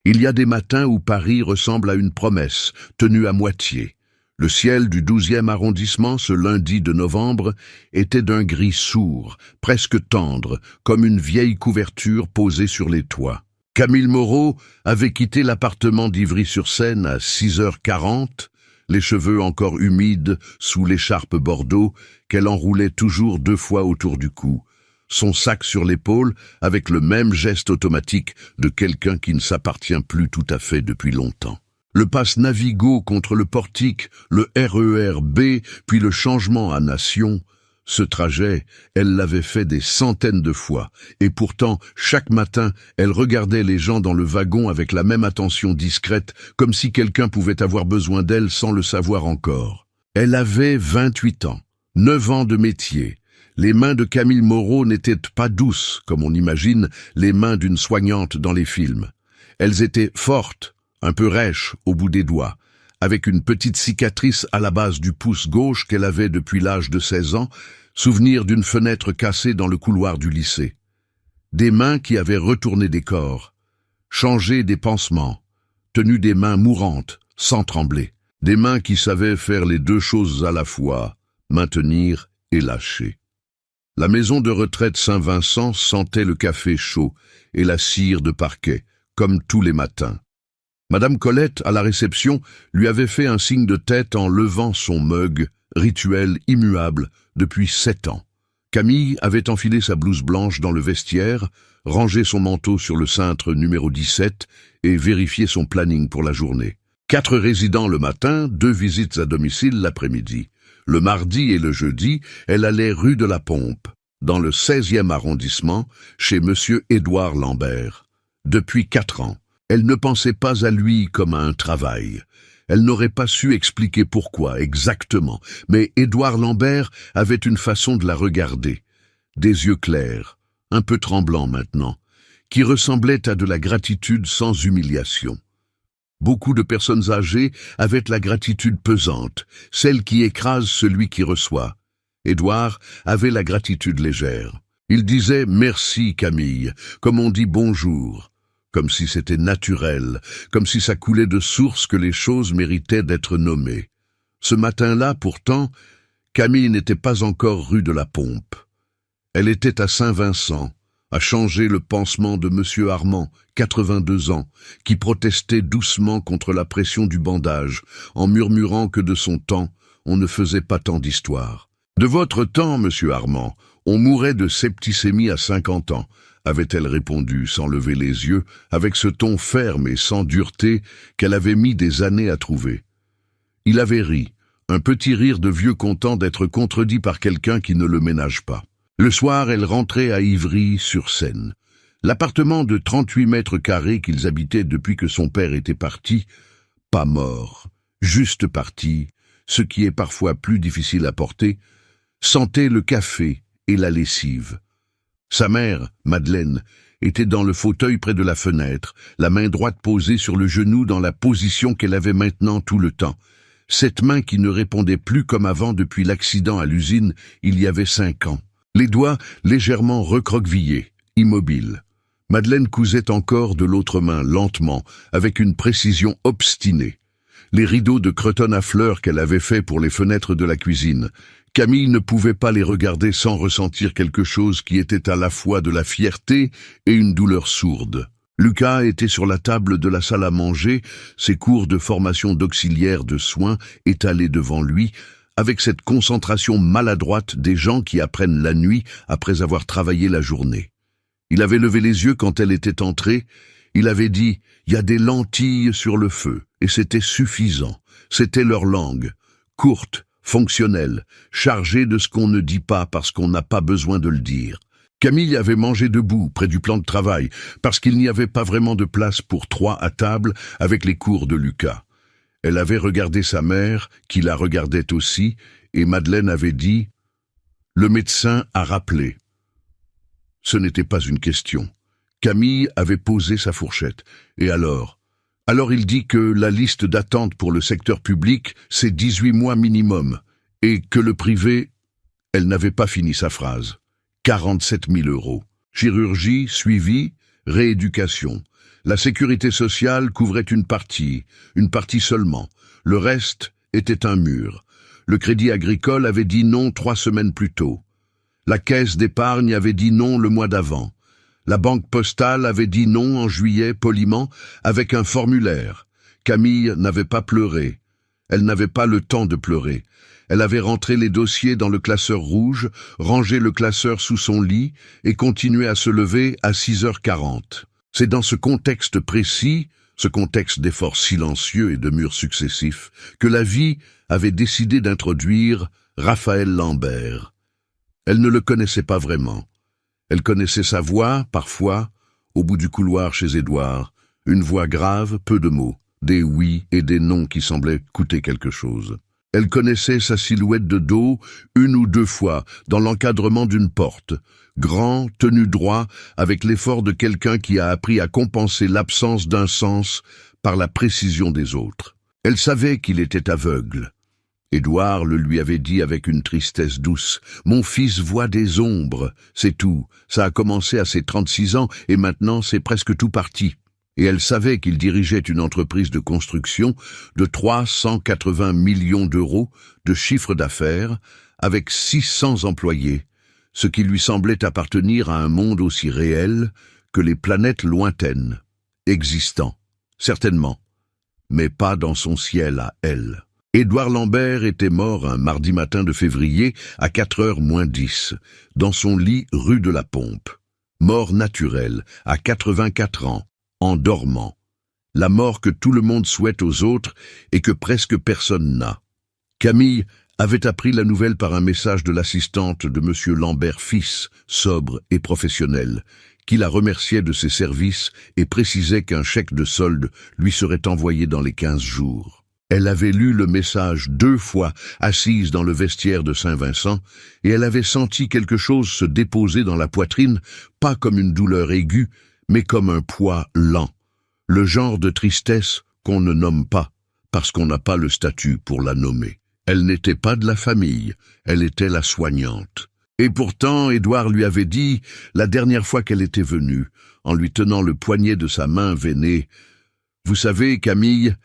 Il y a des matins où Paris ressemble à une promesse, tenue à moitié. Le ciel du 12e arrondissement, ce lundi de novembre, était d'un gris sourd, presque tendre, comme une vieille couverture posée sur les toits. Camille Moreau avait quitté l'appartement d'Ivry-sur-Seine à 6h40, les cheveux encore humides sous l'écharpe bordeaux qu'elle enroulait toujours 2 fois autour du cou, son sac sur l'épaule avec le même geste automatique de quelqu'un qui ne s'appartient plus tout à fait depuis longtemps. Le passe Navigo contre le portique, le RER B, puis le changement à Nation. Ce trajet, elle l'avait fait des centaines de fois, et pourtant, chaque matin, elle regardait les gens dans le wagon avec la même attention discrète, comme si quelqu'un pouvait avoir besoin d'elle sans le savoir encore. Elle avait 28 ans, 9 ans de métier. Les mains de Camille Moreau n'étaient pas douces, comme on imagine les mains d'une soignante dans les films. Elles étaient fortes, un peu rêches au bout des doigts, avec une petite cicatrice à la base du pouce gauche qu'elle avait depuis l'âge de 16 ans, souvenir d'une fenêtre cassée dans le couloir du lycée. Des mains qui avaient retourné des corps, changé des pansements, tenu des mains mourantes, sans trembler. Des mains qui savaient faire les 2 choses à la fois, maintenir et lâcher. La maison de retraite Saint-Vincent sentait le café chaud et la cire de parquet, comme tous les matins. Madame Colette, à la réception, lui avait fait un signe de tête en levant son mug, rituel immuable, depuis 7 ans. Camille avait enfilé sa blouse blanche dans le vestiaire, rangé son manteau sur le cintre numéro 17 et vérifié son planning pour la journée. 4 résidents le matin, 2 visites à domicile l'après-midi. Le mardi et le jeudi, elle allait rue de la Pompe, dans le 16e arrondissement, chez monsieur Édouard Lambert. Depuis 4 ans. Elle ne pensait pas à lui comme à un travail. Elle n'aurait pas su expliquer pourquoi exactement, mais Édouard Lambert avait une façon de la regarder. Des yeux clairs, un peu tremblants maintenant, qui ressemblaient à de la gratitude sans humiliation. Beaucoup de personnes âgées avaient la gratitude pesante, celle qui écrase celui qui reçoit. Édouard avait la gratitude légère. Il disait « merci Camille », comme on dit « bonjour ». Comme si c'était naturel, comme si ça coulait de source que les choses méritaient d'être nommées. Ce matin-là, pourtant, Camille n'était pas encore rue de la Pompe. Elle était à Saint-Vincent, à changer le pansement de monsieur Armand, 82 ans, qui protestait doucement contre la pression du bandage, en murmurant que de son temps, on ne faisait pas tant d'histoire. « De votre temps, monsieur Armand, on mourait de septicémie à 50 ans. » avait-elle répondu sans lever les yeux, avec ce ton ferme et sans dureté qu'elle avait mis des années à trouver. Il avait ri, un petit rire de vieux content d'être contredit par quelqu'un qui ne le ménage pas. Le soir, elle rentrait à Ivry-sur-Seine. L'appartement de 38 mètres carrés qu'ils habitaient depuis que son père était parti, pas mort, juste parti, ce qui est parfois plus difficile à porter, sentait le café et la lessive. Sa mère, Madeleine, était dans le fauteuil près de la fenêtre, la main droite posée sur le genou dans la position qu'elle avait maintenant tout le temps. Cette main qui ne répondait plus comme avant depuis l'accident à l'usine il y avait 5 ans. Les doigts légèrement recroquevillés, immobiles. Madeleine cousait encore de l'autre main, lentement, avec une précision obstinée. Les rideaux de cretonne à fleurs qu'elle avait faits pour les fenêtres de la cuisine. Camille ne pouvait pas les regarder sans ressentir quelque chose qui était à la fois de la fierté et une douleur sourde. Lucas était sur la table de la salle à manger, ses cours de formation d'auxiliaire de soins étalés devant lui, avec cette concentration maladroite des gens qui apprennent la nuit après avoir travaillé la journée. Il avait levé les yeux quand elle était entrée. Il avait dit « Il y a des lentilles sur le feu », et c'était suffisant. C'était leur langue, courte, fonctionnelle, chargée de ce qu'on ne dit pas parce qu'on n'a pas besoin de le dire. Camille avait mangé debout, près du plan de travail, parce qu'il n'y avait pas vraiment de place pour 3 à table avec les cours de Lucas. Elle avait regardé sa mère, qui la regardait aussi, et Madeleine avait dit « Le médecin a rappelé ». Ce n'était pas une question. Camille avait posé sa fourchette. Et alors ? Alors il dit que la liste d'attente pour le secteur public, c'est 18 mois minimum, et que le privé... Elle n'avait pas fini sa phrase. 47 000 €. Chirurgie, suivi, rééducation. La sécurité sociale couvrait une partie seulement. Le reste était un mur. Le Crédit Agricole avait dit non 3 semaines plus tôt. La Caisse d'épargne avait dit non le mois d'avant. La Banque postale avait dit non en juillet poliment avec un formulaire. Camille n'avait pas pleuré. Elle n'avait pas le temps de pleurer. Elle avait rentré les dossiers dans le classeur rouge, rangé le classeur sous son lit et continué à se lever à 6h40. C'est dans ce contexte précis, ce contexte d'efforts silencieux et de murs successifs, que la vie avait décidé d'introduire Raphaël Lambert. Elle ne le connaissait pas vraiment. Elle connaissait sa voix, parfois, au bout du couloir chez Édouard, une voix grave, peu de mots, des oui et des non qui semblaient coûter quelque chose. Elle connaissait sa silhouette de dos 1 ou 2 fois dans l'encadrement d'une porte, grand, tenu droit, avec l'effort de quelqu'un qui a appris à compenser l'absence d'un sens par la précision des autres. Elle savait qu'il était aveugle. Édouard le lui avait dit avec une tristesse douce. « Mon fils voit des ombres, c'est tout. Ça a commencé à ses 36 ans et maintenant c'est presque tout parti. » Et elle savait qu'il dirigeait une entreprise de construction de 380 millions d'euros de chiffre d'affaires avec 600 employés, ce qui lui semblait appartenir à un monde aussi réel que les planètes lointaines, existant, certainement, mais pas dans son ciel à elle. Édouard Lambert était mort un mardi matin de février à 4h moins 10, dans son lit rue de la Pompe. Mort naturelle, à 84 ans, en dormant. La mort que tout le monde souhaite aux autres et que presque personne n'a. Camille avait appris la nouvelle par un message de l'assistante de M. Lambert fils, sobre et professionnel, qui la remerciait de ses services et précisait qu'un chèque de solde lui serait envoyé dans les 15 jours. Elle avait lu le message 2 fois, assise dans le vestiaire de Saint-Vincent, et elle avait senti quelque chose se déposer dans la poitrine, pas comme une douleur aiguë, mais comme un poids lent. Le genre de tristesse qu'on ne nomme pas, parce qu'on n'a pas le statut pour la nommer. Elle n'était pas de la famille, elle était la soignante. Et pourtant, Édouard lui avait dit, la dernière fois qu'elle était venue, en lui tenant le poignet de sa main veinée, « Vous savez, Camille,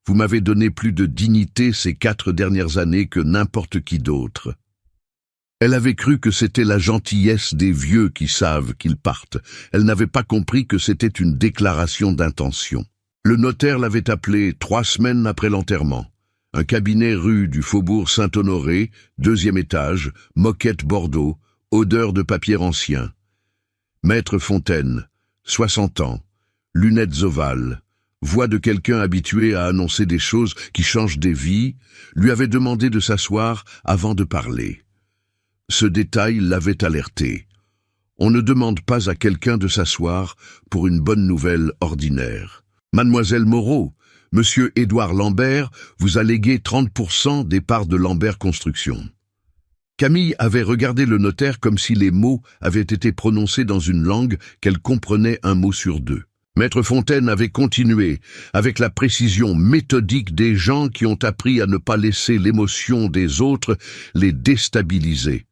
vous m'avez donné plus de dignité ces 4 dernières années que n'importe qui d'autre. » Elle avait cru que c'était la gentillesse des vieux qui savent qu'ils partent. Elle n'avait pas compris que c'était une déclaration d'intention. Le notaire l'avait appelée 3 semaines après l'enterrement. Un cabinet rue du Faubourg Saint-Honoré, 2e étage, moquette Bordeaux, odeur de papier ancien. Maître Fontaine, 60 ans, lunettes ovales, voix de quelqu'un habitué à annoncer des choses qui changent des vies, lui avait demandé de s'asseoir avant de parler. Ce détail l'avait alerté. On ne demande pas à quelqu'un de s'asseoir pour une bonne nouvelle ordinaire. « Mademoiselle Moreau, Monsieur Édouard Lambert vous a légué 30% des parts de Lambert Construction. » Camille avait regardé le notaire comme si les mots avaient été prononcés dans une langue qu'elle comprenait un mot sur 2. Maître Fontaine avait continué, avec la précision méthodique des gens qui ont appris à ne pas laisser l'émotion des autres les déstabiliser.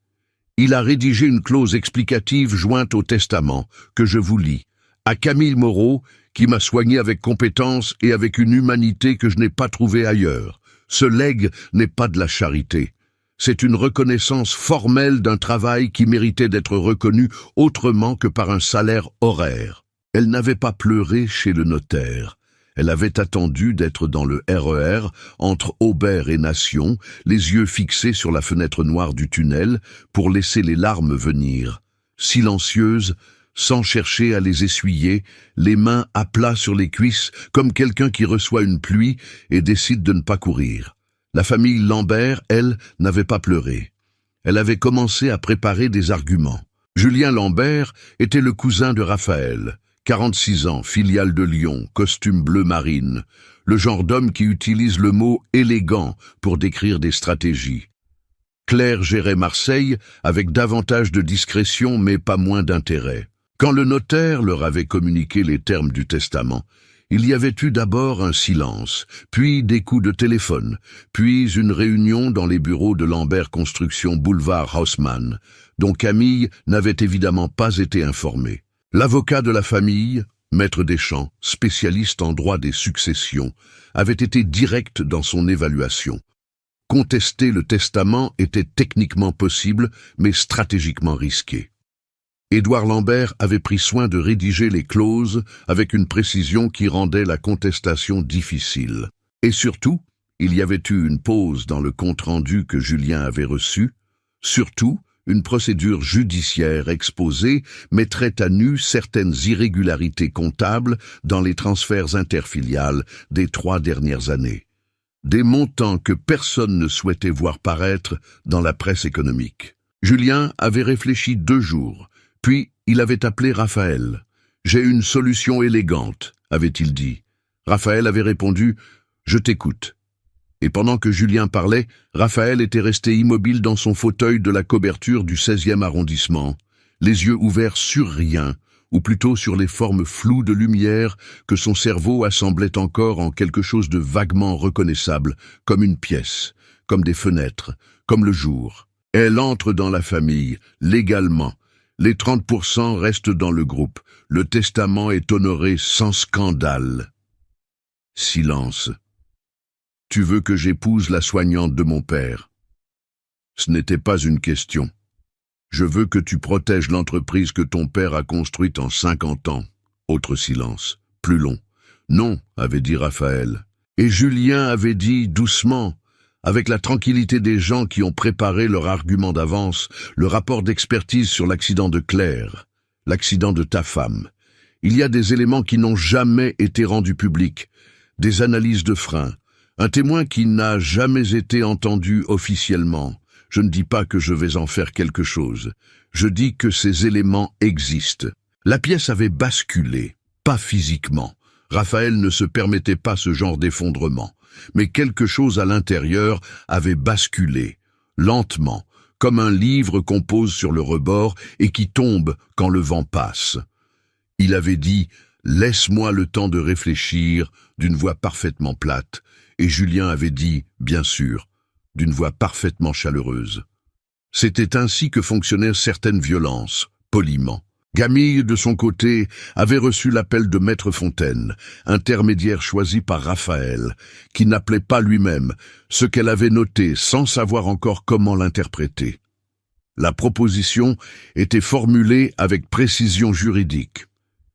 Il a rédigé une clause explicative jointe au testament, que je vous lis. À Camille Moreau, qui m'a soigné avec compétence et avec une humanité que je n'ai pas trouvée ailleurs. Ce legs n'est pas de la charité. C'est une reconnaissance formelle d'un travail qui méritait d'être reconnu autrement que par un salaire horaire. Elle n'avait pas pleuré chez le notaire. Elle avait attendu d'être dans le RER, entre Aubert et Nation, les yeux fixés sur la fenêtre noire du tunnel, pour laisser les larmes venir. Silencieuse, sans chercher à les essuyer, les mains à plat sur les cuisses, comme quelqu'un qui reçoit une pluie et décide de ne pas courir. La famille Lambert, elle, n'avait pas pleuré. Elle avait commencé à préparer des arguments. Julien Lambert était le cousin de Raphaël. 46 ans, filiale de Lyon, costume bleu marine, le genre d'homme qui utilise le mot « élégant » pour décrire des stratégies. Claire gérait Marseille avec davantage de discrétion mais pas moins d'intérêt. Quand le notaire leur avait communiqué les termes du testament, il y avait eu d'abord un silence, puis des coups de téléphone, puis une réunion dans les bureaux de Lambert Construction boulevard Haussmann, dont Camille n'avait évidemment pas été informée. L'avocat de la famille, Maître Deschamps, spécialiste en droit des successions, avait été direct dans son évaluation. Contester le testament était techniquement possible, mais stratégiquement risqué. Édouard Lambert avait pris soin de rédiger les clauses avec une précision qui rendait la contestation difficile. Et surtout, il y avait eu une pause dans le compte-rendu que Julien avait reçu. Surtout, une procédure judiciaire exposée mettrait à nu certaines irrégularités comptables dans les transferts interfiliales des 3 dernières années. Des montants que personne ne souhaitait voir paraître dans la presse économique. Julien avait réfléchi 2 jours, puis il avait appelé Raphaël. « J'ai une solution élégante », avait-il dit. Raphaël avait répondu « Je t'écoute ». Et pendant que Julien parlait, Raphaël était resté immobile dans son fauteuil de la couverture du 16e arrondissement, les yeux ouverts sur rien, ou plutôt sur les formes floues de lumière que son cerveau assemblait encore en quelque chose de vaguement reconnaissable, comme une pièce, comme des fenêtres, comme le jour. Elle entre dans la famille, légalement. Les 30% restent dans le groupe. Le testament est honoré sans scandale. Silence. Tu veux que j'épouse la soignante de mon père? Ce n'était pas une question. Je veux que tu protèges l'entreprise que ton père a construite en 50 ans. Autre silence, plus long. Non, avait dit Raphaël. Et Julien avait dit doucement, avec la tranquillité des gens qui ont préparé leur argument d'avance, le rapport d'expertise sur l'accident de Claire, l'accident de ta femme. Il y a des éléments qui n'ont jamais été rendus publics, des analyses de frein, un témoin qui n'a jamais été entendu officiellement. Je ne dis pas que je vais en faire quelque chose. Je dis que ces éléments existent. La pièce avait basculé, pas physiquement. Raphaël ne se permettait pas ce genre d'effondrement. Mais quelque chose à l'intérieur avait basculé, lentement, comme un livre qu'on pose sur le rebord et qui tombe quand le vent passe. Il avait dit « Laisse-moi le temps de réfléchir » d'une voix parfaitement plate, et Julien avait dit « Bien sûr » d'une voix parfaitement chaleureuse. C'était ainsi que fonctionnaient certaines violences, poliment. Camille, de son côté, avait reçu l'appel de Maître Fontaine, intermédiaire choisi par Raphaël, qui n'appelait pas lui-même, ce qu'elle avait noté sans savoir encore comment l'interpréter. La proposition était formulée avec précision juridique.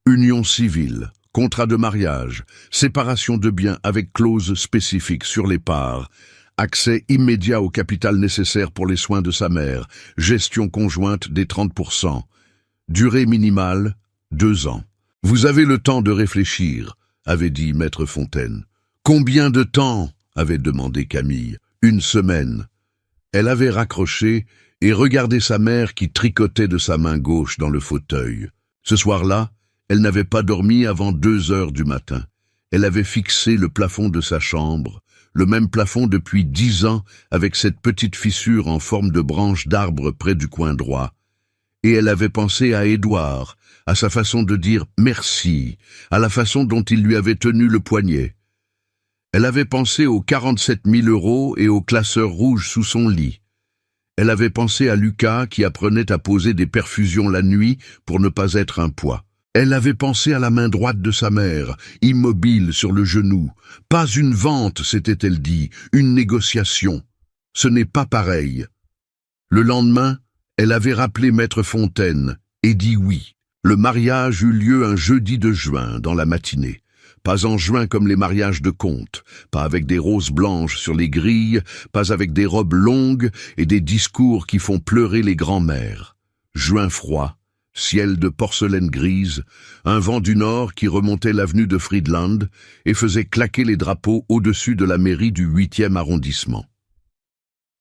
Union civile, contrat de mariage, séparation de biens avec clause spécifique sur les parts, accès immédiat au capital nécessaire pour les soins de sa mère, gestion conjointe des 30%. Durée minimale, 2 ans. Vous avez le temps de réfléchir, avait dit Maître Fontaine. Combien de temps? Avait demandé Camille. 1 semaine. Elle avait raccroché et regardé sa mère qui tricotait de sa main gauche dans le fauteuil. Ce soir-là, elle n'avait pas dormi avant 2 heures du matin. Elle avait fixé le plafond de sa chambre, le même plafond depuis 10 ans avec cette petite fissure en forme de branche d'arbre près du coin droit. Et elle avait pensé à Édouard, à sa façon de dire merci, à la façon dont il lui avait tenu le poignet. Elle avait pensé aux 47 000 € et au classeur rouge sous son lit. Elle avait pensé à Lucas qui apprenait à poser des perfusions la nuit pour ne pas être un poids. Elle avait pensé à la main droite de sa mère, immobile sur le genou. Pas une vente, s'était-elle dit, une négociation. Ce n'est pas pareil. Le lendemain, elle avait rappelé Maître Fontaine et dit oui. Le mariage eut lieu un jeudi de juin, dans la matinée. Pas en juin comme les mariages de comte, pas avec des roses blanches sur les grilles, pas avec des robes longues et des discours qui font pleurer les grands-mères. Juin froid, ciel de porcelaine grise, un vent du nord qui remontait l'avenue de Friedland et faisait claquer les drapeaux au-dessus de la mairie du 8e arrondissement.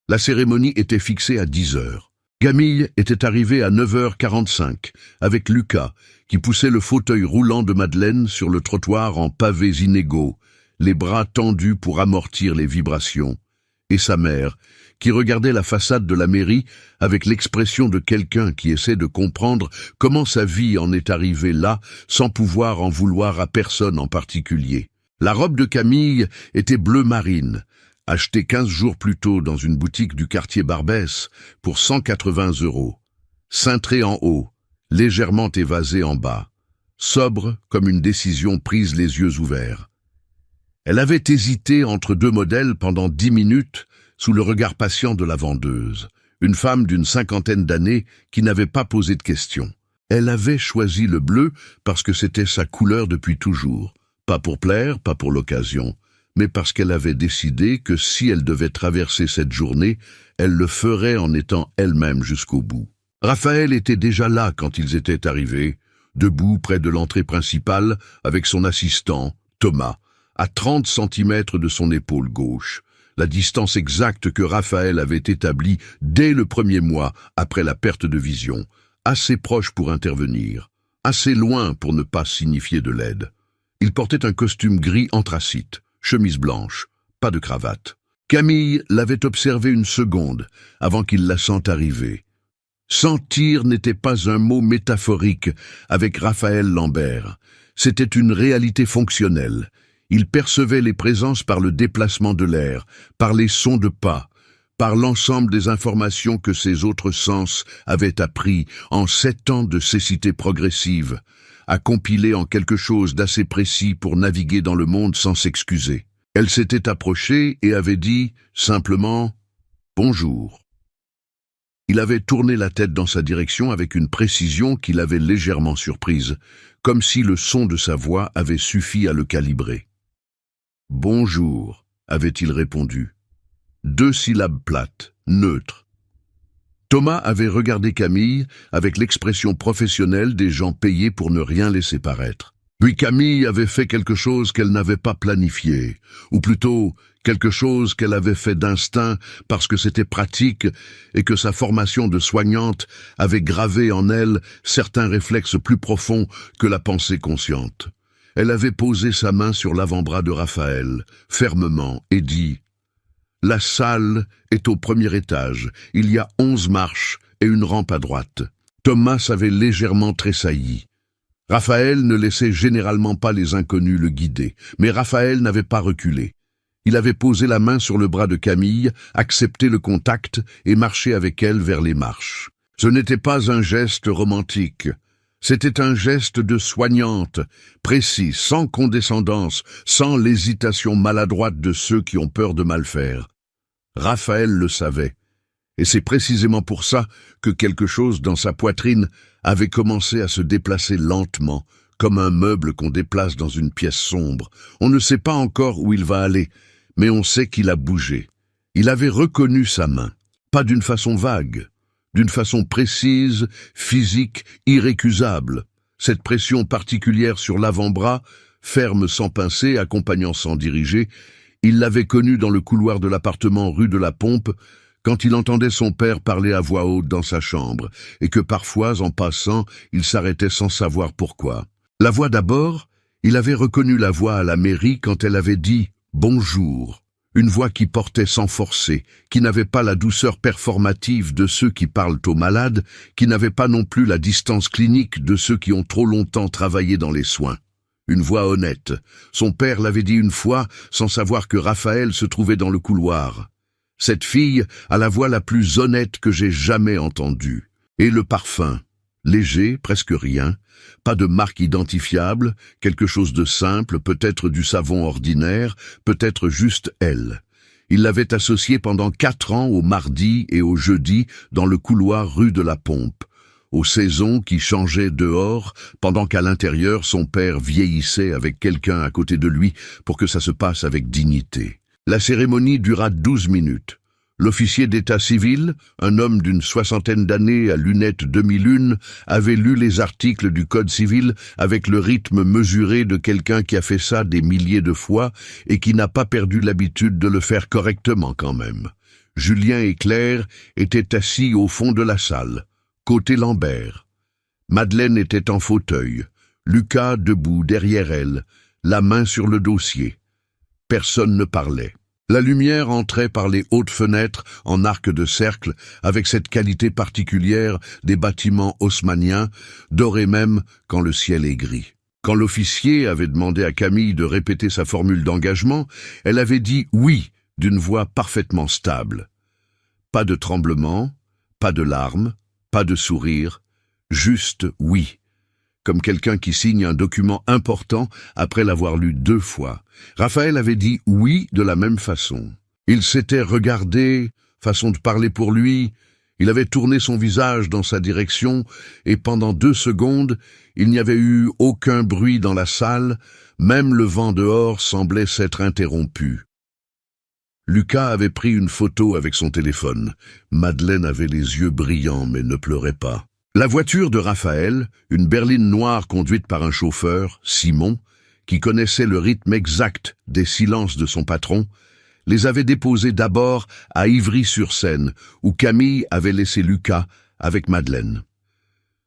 La cérémonie était fixée à 10 heures. Camille était arrivée à 9h45 avec Lucas qui poussait le fauteuil roulant de Madeleine sur le trottoir en pavés inégaux, les bras tendus pour amortir les vibrations, et sa mère qui regardait la façade de la mairie avec l'expression de quelqu'un qui essaie de comprendre comment sa vie en est arrivée là sans pouvoir en vouloir à personne en particulier. La robe de Camille était bleu marine, achetée 15 jours plus tôt dans une boutique du quartier Barbès pour 180 €, cintrée en haut, légèrement évasée en bas. sobre comme une décision prise les yeux ouverts. Elle avait hésité entre deux modèles pendant 10 minutes sous le regard patient de la vendeuse, une femme d'une 50aine d'années qui n'avait pas posé de questions. Elle avait choisi le bleu parce que c'était sa couleur depuis toujours, pas pour plaire, pas pour l'occasion, mais parce qu'elle avait décidé que si elle devait traverser cette journée, elle le ferait en étant elle-même jusqu'au bout. Raphaël était déjà là quand ils étaient arrivés, debout près de l'entrée principale avec son assistant, Thomas, à 30 centimètres de son épaule gauche, la distance exacte que Raphaël avait établie dès le premier mois après la perte de vision, assez proche pour intervenir, assez loin pour ne pas signifier de l'aide. Il portait un costume gris anthracite, chemise blanche, pas de cravate. Camille l'avait observé une seconde avant qu'il la sente arriver. Sentir n'était pas un mot métaphorique avec Raphaël Lambert. C'était une réalité fonctionnelle. Il percevait les présences par le déplacement de l'air, par les sons de pas, par l'ensemble des informations que ses autres sens avaient appris en 7 ans de cécité progressive, à compiler en quelque chose d'assez précis pour naviguer dans le monde sans s'excuser. Elle s'était approchée et avait dit simplement « Bonjour ». Il avait tourné la tête dans sa direction avec une précision qui l'avait légèrement surprise, comme si le son de sa voix avait suffi à le calibrer. « Bonjour », avait-il répondu. 2 syllabes plates, neutres. Thomas avait regardé Camille avec l'expression professionnelle des gens payés pour ne rien laisser paraître. Puis Camille avait fait quelque chose qu'elle n'avait pas planifié, ou plutôt quelque chose qu'elle avait fait d'instinct parce que c'était pratique et que sa formation de soignante avait gravé en elle certains réflexes plus profonds que la pensée consciente. Elle avait posé sa main sur l'avant-bras de Raphaël, fermement, et dit « La salle est au premier étage, il y a 11 marches et une rampe à droite. » Thomas avait légèrement tressailli. Raphaël ne laissait généralement pas les inconnus le guider, mais Raphaël n'avait pas reculé. Il avait posé la main sur le bras de Camille, accepté le contact et marché avec elle vers les marches. Ce n'était pas un geste romantique. C'était un geste de soignante, précis, sans condescendance, sans l'hésitation maladroite de ceux qui ont peur de mal faire. Raphaël le savait, et c'est précisément pour ça que quelque chose dans sa poitrine avait commencé à se déplacer lentement, comme un meuble qu'on déplace dans une pièce sombre. On ne sait pas encore où il va aller, mais on sait qu'il a bougé. Il avait reconnu sa main, pas d'une façon vague, d'une façon précise, physique, irrécusable. Cette pression particulière sur l'avant-bras, ferme sans pincer, accompagnant sans diriger, il l'avait connue dans le couloir de l'appartement rue de la Pompe, quand il entendait son père parler à voix haute dans sa chambre, et que parfois, en passant, il s'arrêtait sans savoir pourquoi. La voix d'abord, il avait reconnu la voix à la mairie quand elle avait dit « Bonjour », une voix qui portait sans forcer, qui n'avait pas la douceur performative de ceux qui parlent aux malades, qui n'avait pas non plus la distance clinique de ceux qui ont trop longtemps travaillé dans les soins. Une voix honnête. Son père l'avait dit une fois, sans savoir que Raphaël se trouvait dans le couloir. Cette fille a la voix la plus honnête que j'ai jamais entendue. Et le parfum, léger, presque rien, pas de marque identifiable, quelque chose de simple, peut-être du savon ordinaire, peut-être juste elle. Il l'avait associée pendant 4 ans au mardi et au jeudi dans le couloir rue de la Pompe, aux saisons qui changeaient dehors, pendant qu'à l'intérieur son père vieillissait avec quelqu'un à côté de lui pour que ça se passe avec dignité. La cérémonie dura 12 minutes. L'officier d'état civil, un homme d'une 60aine d'années à lunettes demi-lune, avait lu les articles du Code civil avec le rythme mesuré de quelqu'un qui a fait ça des milliers de fois et qui n'a pas perdu l'habitude de le faire correctement quand même. Julien et Claire étaient assis au fond de la salle, côté Lambert. Madeleine était en fauteuil, Lucas debout derrière elle, la main sur le dossier. Personne ne parlait. La lumière entrait par les hautes fenêtres en arc de cercle avec cette qualité particulière des bâtiments haussmanniens, dorés même quand le ciel est gris. Quand l'officier avait demandé à Camille de répéter sa formule d'engagement, elle avait dit « oui » d'une voix parfaitement stable. Pas de tremblement, pas de larmes, pas de sourire, juste « oui ». comme quelqu'un qui signe un document important après l'avoir lu 2 fois. Raphaël avait dit oui de la même façon. Il s'était regardé, façon de parler pour lui, il avait tourné son visage dans sa direction, et pendant 2 secondes, il n'y avait eu aucun bruit dans la salle, même le vent dehors semblait s'être interrompu. Lucas avait pris une photo avec son téléphone. Madeleine avait les yeux brillants mais ne pleurait pas. La voiture de Raphaël, une berline noire conduite par un chauffeur, Simon, qui connaissait le rythme exact des silences de son patron, les avait déposés d'abord à Ivry-sur-Seine, où Camille avait laissé Lucas avec Madeleine.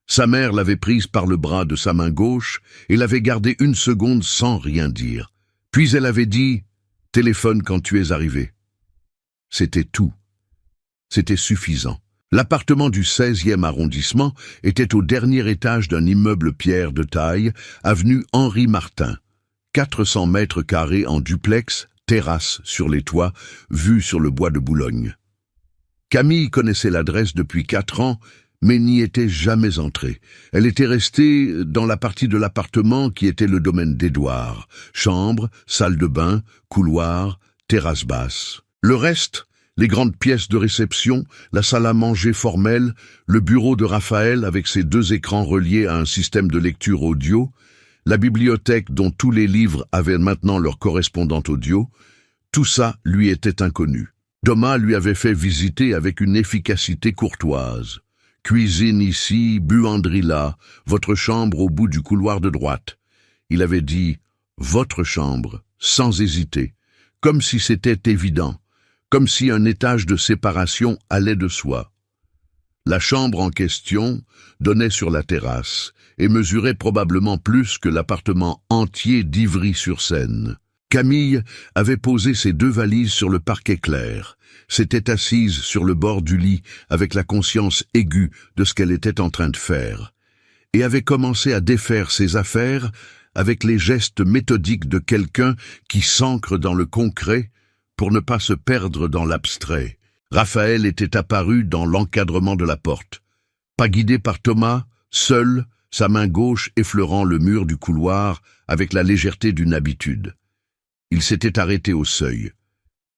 Sa mère l'avait prise par le bras de sa main gauche et l'avait gardée 1 seconde sans rien dire. Puis elle avait dit « Téléphone quand tu es arrivé ». C'était tout. C'était suffisant. L'appartement du 16e arrondissement était au dernier étage d'un immeuble pierre de taille, avenue Henri Martin. 400 mètres carrés en duplex, terrasse sur les toits, vue sur le bois de Boulogne. Camille connaissait l'adresse depuis 4 ans, mais n'y était jamais entrée. Elle était restée dans la partie de l'appartement qui était le domaine d'Édouard. Chambre, salle de bain, couloir, terrasse basse. Le reste, les grandes pièces de réception, la salle à manger formelle, le bureau de Raphaël avec ses 2 écrans reliés à un système de lecture audio, la bibliothèque dont tous les livres avaient maintenant leur correspondant audio, tout ça lui était inconnu. Thomas lui avait fait visiter avec une efficacité courtoise. Cuisine ici, buanderie là, votre chambre au bout du couloir de droite. Il avait dit « votre chambre », sans hésiter, comme si c'était évident, comme si un étage de séparation allait de soi. La chambre en question donnait sur la terrasse et mesurait probablement plus que l'appartement entier d'Ivry-sur-Seine. Camille avait posé ses 2 valises sur le parquet clair, s'était assise sur le bord du lit avec la conscience aiguë de ce qu'elle était en train de faire, et avait commencé à défaire ses affaires avec les gestes méthodiques de quelqu'un qui s'ancre dans le concret pour ne pas se perdre dans l'abstrait. Raphaël était apparu dans l'encadrement de la porte. Pas guidé par Thomas, seul, sa main gauche effleurant le mur du couloir avec la légèreté d'une habitude. Il s'était arrêté au seuil.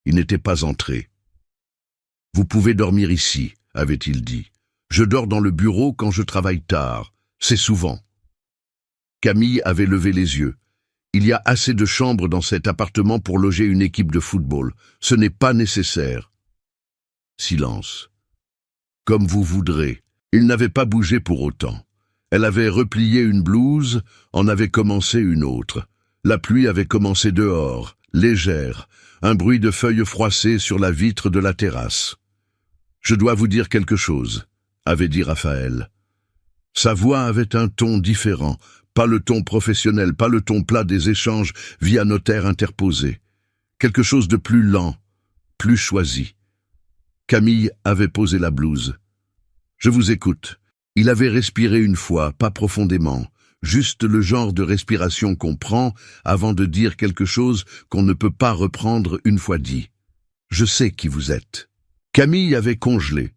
Il n'était pas entré. « Vous pouvez dormir ici », avait-il dit. « Je dors dans le bureau quand je travaille tard. C'est souvent. » Camille avait levé les yeux. « Il y a assez de chambres dans cet appartement pour loger une équipe de football. Ce n'est pas nécessaire. » Silence. « Comme vous voudrez. » Il n'avait pas bougé pour autant. Elle avait replié une blouse, en avait commencé une autre. La pluie avait commencé dehors, légère, un bruit de feuilles froissées sur la vitre de la terrasse. « Je dois vous dire quelque chose », avait dit Raphaël. Sa voix avait un ton différent, pas le ton professionnel, pas le ton plat des échanges via notaire interposé. Quelque chose de plus lent, plus choisi. Camille avait posé la blouse. « Je vous écoute. » Il avait respiré une fois, pas profondément, juste le genre de respiration qu'on prend avant de dire quelque chose qu'on ne peut pas reprendre une fois dit. « Je sais qui vous êtes. » Camille avait congelé.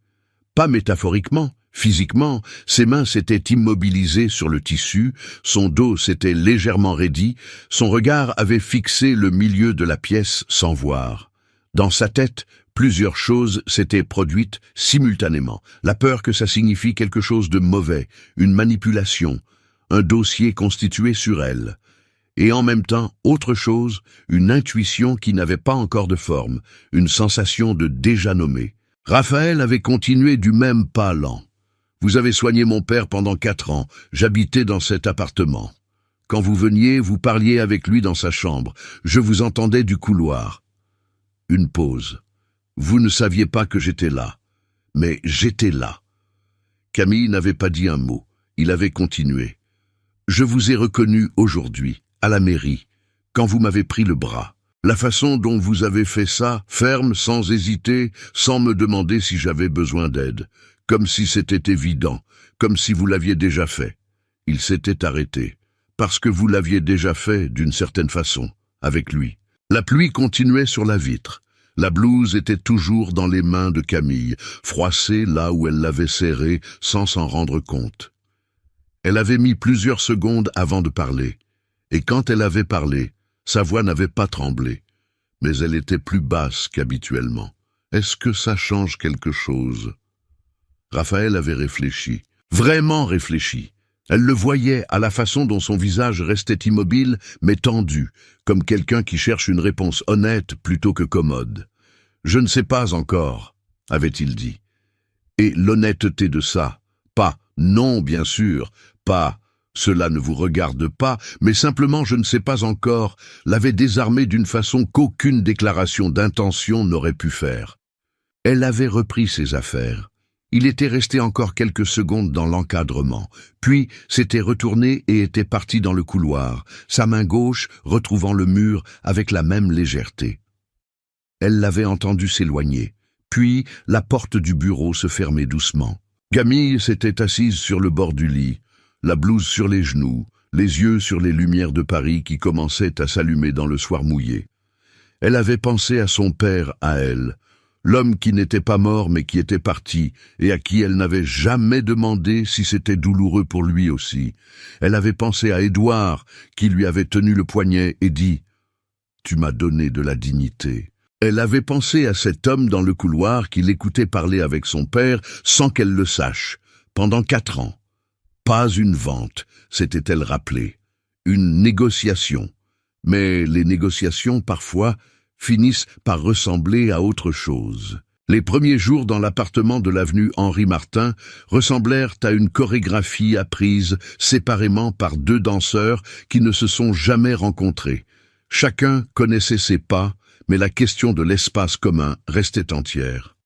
Pas métaphoriquement, physiquement, ses mains s'étaient immobilisées sur le tissu, son dos s'était légèrement raidi, son regard avait fixé le milieu de la pièce sans voir. Dans sa tête, plusieurs choses s'étaient produites simultanément. La peur que ça signifie quelque chose de mauvais, une manipulation, un dossier constitué sur elle. Et en même temps, autre chose, une intuition qui n'avait pas encore de forme, une sensation de déjà nommé. Raphaël avait continué du même pas lent. « Vous avez soigné mon père pendant 4 ans, j'habitais dans cet appartement. Quand vous veniez, vous parliez avec lui dans sa chambre, je vous entendais du couloir. » Une pause. Vous ne saviez pas que j'étais là. Mais j'étais là. Camille n'avait pas dit un mot. Il avait continué. Je vous ai reconnu aujourd'hui, à la mairie, quand vous m'avez pris le bras. La façon dont vous avez fait ça, ferme, sans hésiter, sans me demander si j'avais besoin d'aide. Comme si c'était évident, comme si vous l'aviez déjà fait. Il s'était arrêté. Parce que vous l'aviez déjà fait, d'une certaine façon, avec lui. La pluie continuait sur la vitre. La blouse était toujours dans les mains de Camille, froissée là où elle l'avait serrée sans s'en rendre compte. Elle avait mis plusieurs secondes avant de parler, et quand elle avait parlé, sa voix n'avait pas tremblé, mais elle était plus basse qu'habituellement. Est-ce que ça change quelque chose? Raphaël avait réfléchi, vraiment réfléchi. Elle le voyait à la façon dont son visage restait immobile, mais tendu, comme quelqu'un qui cherche une réponse honnête plutôt que commode. « Je ne sais pas encore », avait-il dit. Et l'honnêteté de ça, pas « non, bien sûr », pas « cela ne vous regarde pas », mais simplement « je ne sais pas encore », l'avait désarmé d'une façon qu'aucune déclaration d'intention n'aurait pu faire. Elle avait repris ses affaires. Il était resté encore quelques secondes dans l'encadrement, puis s'était retourné et était parti dans le couloir, sa main gauche retrouvant le mur avec la même légèreté. Elle l'avait entendu s'éloigner, puis la porte du bureau se fermait doucement. Camille s'était assise sur le bord du lit, la blouse sur les genoux, les yeux sur les lumières de Paris qui commençaient à s'allumer dans le soir mouillé. Elle avait pensé à son père, à elle, l'homme qui n'était pas mort mais qui était parti, et à qui elle n'avait jamais demandé si c'était douloureux pour lui aussi. Elle avait pensé à Édouard, qui lui avait tenu le poignet et dit « Tu m'as donné de la dignité ». Elle avait pensé à cet homme dans le couloir qui l'écoutait parler avec son père sans qu'elle le sache, pendant 4 ans. Pas une vente, s'était-elle rappelée. Une négociation. Mais les négociations, parfois, finissent par ressembler à autre chose. Les premiers jours dans l'appartement de l'avenue Henri Martin ressemblèrent à une chorégraphie apprise séparément par 2 danseurs qui ne se sont jamais rencontrés. Chacun connaissait ses pas, mais la question de l'espace commun restait entière.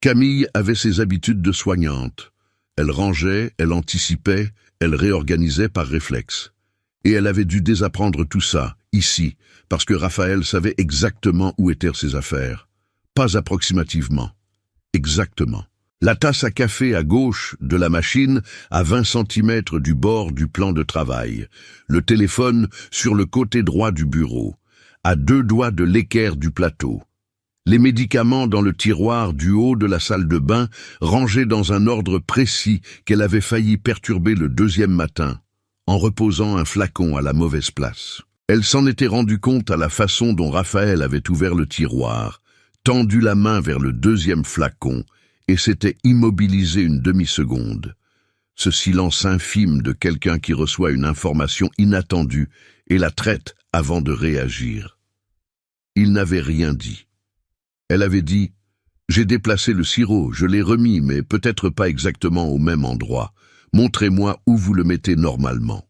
Camille avait ses habitudes de soignante. Elle rangeait, elle anticipait, elle réorganisait par réflexe. Et elle avait dû désapprendre tout ça, ici, parce que Raphaël savait exactement où étaient ses affaires. Pas approximativement. Exactement. La tasse à café à gauche de la machine, à 20 centimètres du bord du plan de travail. Le téléphone sur le côté droit du bureau, à 2 doigts de l'équerre du plateau. Les médicaments dans le tiroir du haut de la salle de bain, rangés dans un ordre précis qu'elle avait failli perturber le 2e matin, en reposant un flacon à la mauvaise place. Elle s'en était rendue compte à la façon dont Raphaël avait ouvert le tiroir, tendu la main vers le 2e flacon et s'était immobilisé une demi-seconde. Ce silence infime de quelqu'un qui reçoit une information inattendue et la traite avant de réagir. Il n'avait rien dit. Elle avait dit « J'ai déplacé le sirop, je l'ai remis, mais peut-être pas exactement au même endroit. Montrez-moi où vous le mettez normalement. »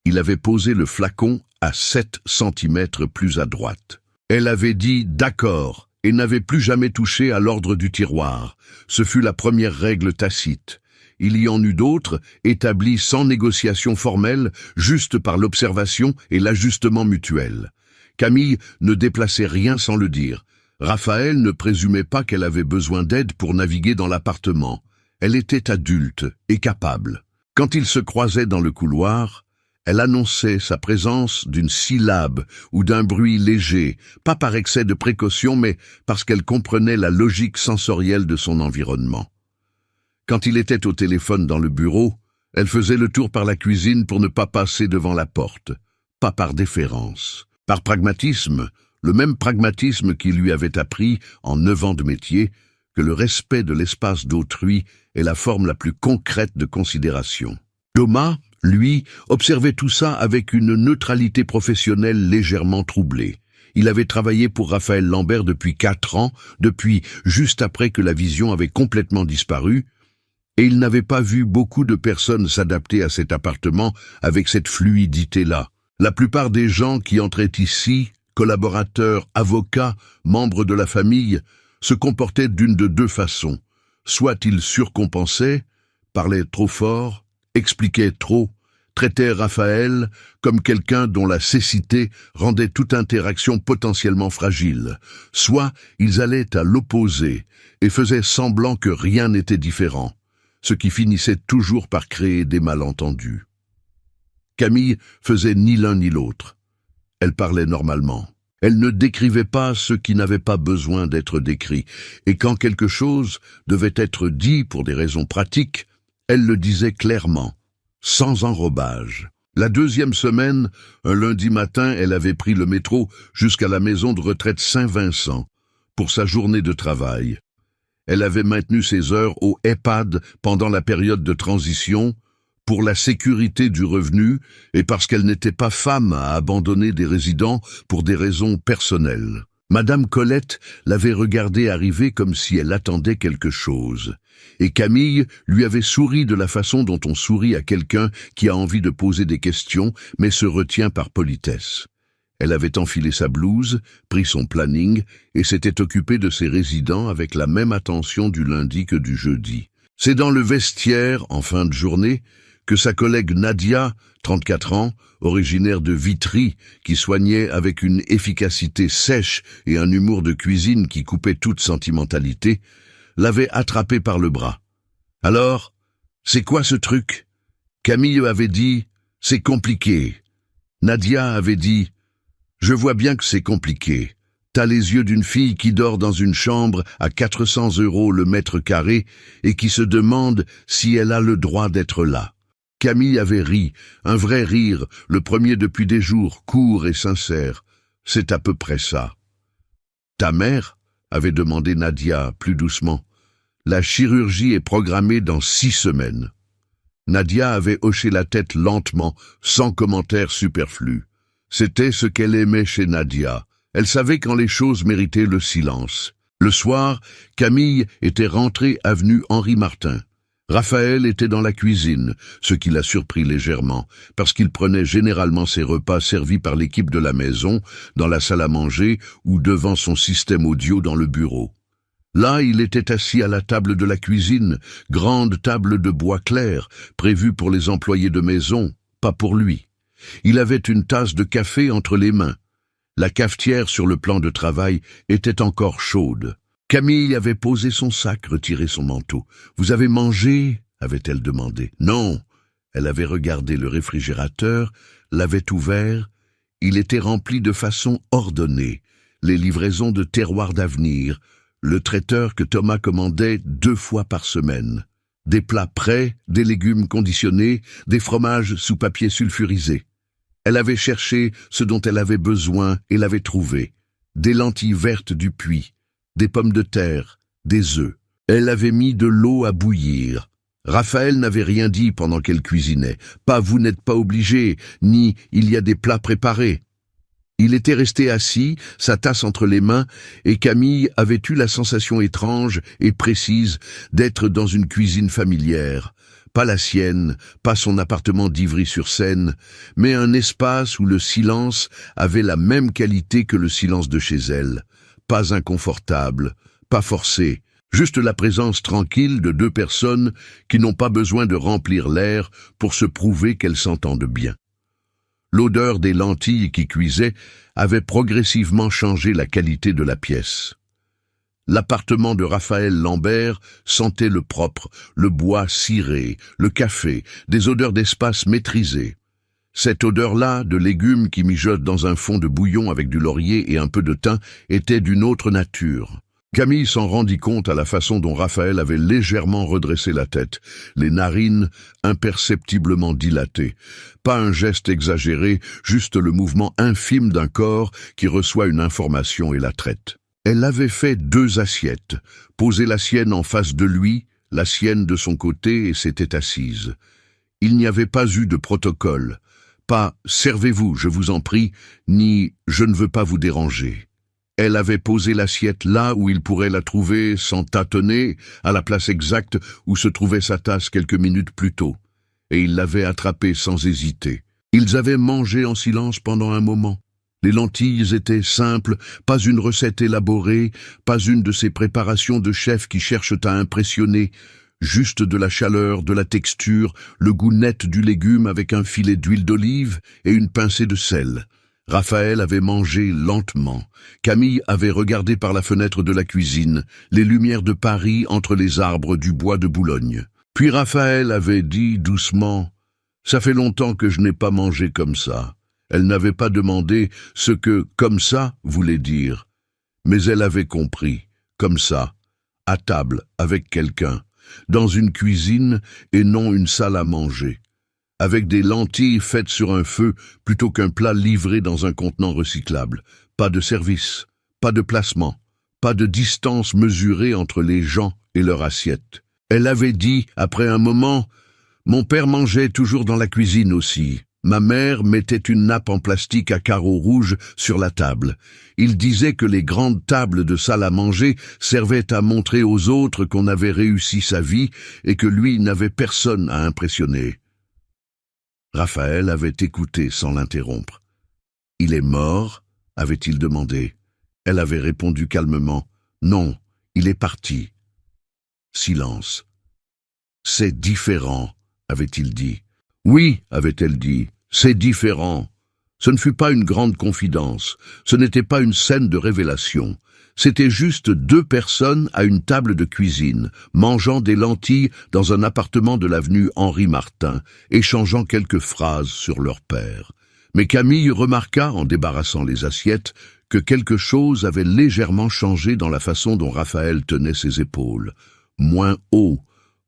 Il avait posé le flacon à 7 centimètres plus à droite. Elle avait dit « D'accord » et n'avait plus jamais touché à l'ordre du tiroir. Ce fut la première règle tacite. Il y en eut d'autres, établies sans négociation formelle, juste par l'observation et l'ajustement mutuel. Camille ne déplaçait rien sans le dire. Raphaël ne présumait pas qu'elle avait besoin d'aide pour naviguer dans l'appartement. Elle était adulte et capable. Quand ils se croisaient dans le couloir, elle annonçait sa présence d'une syllabe ou d'un bruit léger, pas par excès de précaution, mais parce qu'elle comprenait la logique sensorielle de son environnement. Quand il était au téléphone dans le bureau, elle faisait le tour par la cuisine pour ne pas passer devant la porte, pas par déférence. Par pragmatisme, le même pragmatisme qui lui avait appris, en 9 ans de métier, que le respect de l'espace d'autrui est la forme la plus concrète de considération. Thomas, lui, observait tout ça avec une neutralité professionnelle légèrement troublée. Il avait travaillé pour Raphaël Lambert depuis 4 ans, depuis juste après que la vision avait complètement disparu, et il n'avait pas vu beaucoup de personnes s'adapter à cet appartement avec cette fluidité-là. La plupart des gens qui entraient ici, collaborateurs, avocats, membres de la famille, se comportaient d'une de 2 façons. Soit ils surcompensaient, parlaient trop fort, expliquaient trop, traitaient Raphaël comme quelqu'un dont la cécité rendait toute interaction potentiellement fragile. Soit ils allaient à l'opposé et faisaient semblant que rien n'était différent, ce qui finissait toujours par créer des malentendus. Camille faisait ni l'un ni l'autre. Elle parlait normalement. Elle ne décrivait pas ce qui n'avait pas besoin d'être décrit, et quand quelque chose devait être dit pour des raisons pratiques, Elle le disait clairement, sans enrobage. La deuxième semaine, un lundi matin, elle avait pris le métro jusqu'à la maison de retraite Saint-Vincent pour sa journée de travail. Elle avait maintenu ses heures au EHPAD pendant la période de transition pour la sécurité du revenu et parce qu'elle n'était pas femme à abandonner des résidents pour des raisons personnelles. Madame Colette l'avait regardée arriver comme si elle attendait quelque chose. Et Camille lui avait souri de la façon dont on sourit à quelqu'un qui a envie de poser des questions, mais se retient par politesse. Elle avait enfilé sa blouse, pris son planning et s'était occupée de ses résidents avec la même attention du lundi que du jeudi. C'est dans le vestiaire, en fin de journée, que sa collègue Nadia, 34 ans, originaire de Vitry, qui soignait avec une efficacité sèche et un humour de cuisine qui coupait toute sentimentalité, l'avait attrapé par le bras. « Alors, c'est quoi ce truc ?» Camille avait dit « C'est compliqué ». Nadia avait dit « Je vois bien que c'est compliqué. T'as les yeux d'une fille qui dort dans une chambre à 400 € le mètre carré et qui se demande si elle a le droit d'être là. » Camille avait ri, un vrai rire, le premier depuis des jours, court et sincère. C'est à peu près ça. « Ta mère ?» avait demandé Nadia, plus doucement. « La chirurgie est programmée dans 6 semaines. » Nadia avait hoché la tête lentement, sans commentaire superflu. C'était ce qu'elle aimait chez Nadia. Elle savait quand les choses méritaient le silence. Le soir, Camille était rentrée avenue Henri Martin. Raphaël était dans la cuisine, ce qui l'a surpris légèrement, parce qu'il prenait généralement ses repas servis par l'équipe de la maison, dans la salle à manger ou devant son système audio dans le bureau. Là, il était assis à la table de la cuisine, grande table de bois clair, prévue pour les employés de maison, pas pour lui. Il avait une tasse de café entre les mains. La cafetière sur le plan de travail était encore chaude. Camille avait posé son sac, retiré son manteau. « Vous avez mangé ?» avait-elle demandé. « Non. » Elle avait regardé le réfrigérateur, l'avait ouvert. Il était rempli de façon ordonnée. Les livraisons de Terroir d'Avenir, le traiteur que Thomas commandait 2 fois par semaine. Des plats prêts, des légumes conditionnés, des fromages sous papier sulfurisé. Elle avait cherché ce dont elle avait besoin et l'avait trouvé. Des lentilles vertes du puits, des pommes de terre, des œufs. Elle avait mis de l'eau à bouillir. Raphaël n'avait rien dit pendant qu'elle cuisinait. Pas « vous n'êtes pas obligé », ni « il y a des plats préparés ». Il était resté assis, sa tasse entre les mains, et Camille avait eu la sensation étrange et précise d'être dans une cuisine familière. Pas la sienne, pas son appartement d'Ivry-sur-Seine, mais un espace où le silence avait la même qualité que le silence de chez elle. Pas inconfortable, pas forcé, juste la présence tranquille de 2 personnes qui n'ont pas besoin de remplir l'air pour se prouver qu'elles s'entendent bien. L'odeur des lentilles qui cuisaient avait progressivement changé la qualité de la pièce. L'appartement de Raphaël Lambert sentait le propre, le bois ciré, le café, des odeurs d'espace maîtrisées. Cette odeur-là, de légumes qui mijotent dans un fond de bouillon avec du laurier et un peu de thym, était d'une autre nature. Camille s'en rendit compte à la façon dont Raphaël avait légèrement redressé la tête, les narines imperceptiblement dilatées. Pas un geste exagéré, juste le mouvement infime d'un corps qui reçoit une information et la traite. Elle avait fait 2 assiettes, posé la sienne en face de lui, la sienne de son côté et s'était assise. Il n'y avait pas eu de protocole. Pas « servez-vous, je vous en prie », ni « je ne veux pas vous déranger ». Elle avait posé l'assiette là où il pourrait la trouver sans tâtonner, à la place exacte où se trouvait sa tasse quelques minutes plus tôt. Et il l'avait attrapée sans hésiter. Ils avaient mangé en silence pendant un moment. Les lentilles étaient simples, pas une recette élaborée, pas une de ces préparations de chefs qui cherchent à impressionner, juste de la chaleur, de la texture, le goût net du légume avec un filet d'huile d'olive et une pincée de sel. Raphaël avait mangé lentement. Camille avait regardé par la fenêtre de la cuisine, les lumières de Paris entre les arbres du bois de Boulogne. Puis Raphaël avait dit doucement « Ça fait longtemps que je n'ai pas mangé comme ça ». Elle n'avait pas demandé ce que « comme ça » voulait dire. Mais elle avait compris, comme ça, à table, avec quelqu'un. dans une cuisine et non une salle à manger, avec des lentilles faites sur un feu plutôt qu'un plat livré dans un contenant recyclable. Pas de service, pas de placement, pas de distance mesurée entre les gens et leur assiette. Elle avait dit, après un moment, « Mon père mangeait toujours dans la cuisine aussi. Ma mère mettait une nappe en plastique à carreaux rouges sur la table. Il disait que les grandes tables de salle à manger servaient à montrer aux autres qu'on avait réussi sa vie et que lui n'avait personne à impressionner. » Raphaël avait écouté sans l'interrompre. « Il est mort ?» avait-il demandé. Elle avait répondu calmement. « Non, il est parti. » Silence. « C'est différent », avait-il dit. « Oui », avait-elle dit, « c'est différent. » Ce ne fut pas une grande confidence, ce n'était pas une scène de révélation. C'était juste deux personnes à une table de cuisine, mangeant des lentilles dans un appartement de l'avenue Henri Martin, échangeant quelques phrases sur leur père. Mais Camille remarqua, en débarrassant les assiettes, que quelque chose avait légèrement changé dans la façon dont Raphaël tenait ses épaules. Moins haut,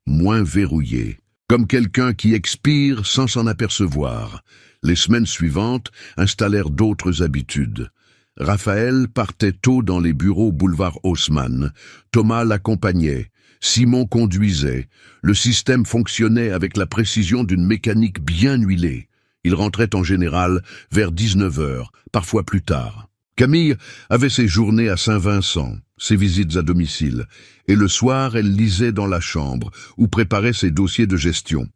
moins verrouillé, comme quelqu'un qui expire sans s'en apercevoir. Les semaines suivantes installèrent d'autres habitudes. Raphaël partait tôt dans les bureaux boulevard Haussmann. Thomas l'accompagnait. Simon conduisait. Le système fonctionnait avec la précision d'une mécanique bien huilée. Il rentrait en général vers 19h, parfois plus tard. Camille avait ses journées à Saint-Vincent, ses visites à domicile, et le soir elle lisait dans la chambre ou préparait ses dossiers de gestion.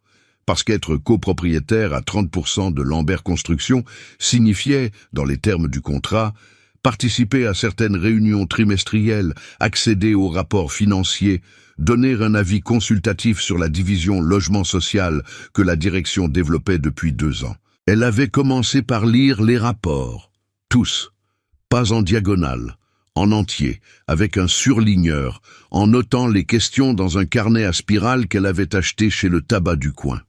Parce qu'être copropriétaire à 30% de Lambert Construction signifiait, dans les termes du contrat, participer à certaines réunions trimestrielles, accéder aux rapports financiers, donner un avis consultatif sur la division logement social que la direction développait depuis 2 ans. Elle avait commencé par lire les rapports, tous, pas en diagonale, en entier, avec un surligneur, en notant les questions dans un carnet à spirale qu'elle avait acheté chez le tabac du coin.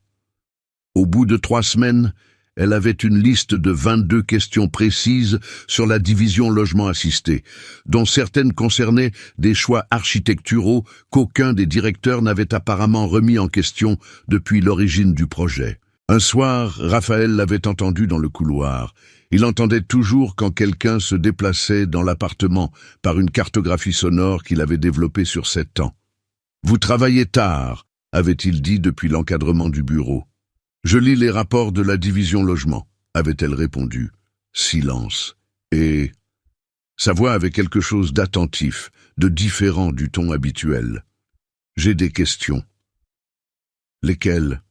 Au bout de 3 semaines, elle avait une liste de 22 questions précises sur la division logement assisté, dont certaines concernaient des choix architecturaux qu'aucun des directeurs n'avait apparemment remis en question depuis l'origine du projet. Un soir, Raphaël l'avait entendu dans le couloir. Il entendait toujours quand quelqu'un se déplaçait dans l'appartement par une cartographie sonore qu'il avait développée sur 7 ans. « Vous travaillez tard », avait-il dit depuis l'encadrement du bureau. « Je lis les rapports de la division logement », avait-elle répondu. Silence. Et sa voix avait quelque chose d'attentif, de différent du ton habituel. « J'ai des questions. » « Lesquelles ?»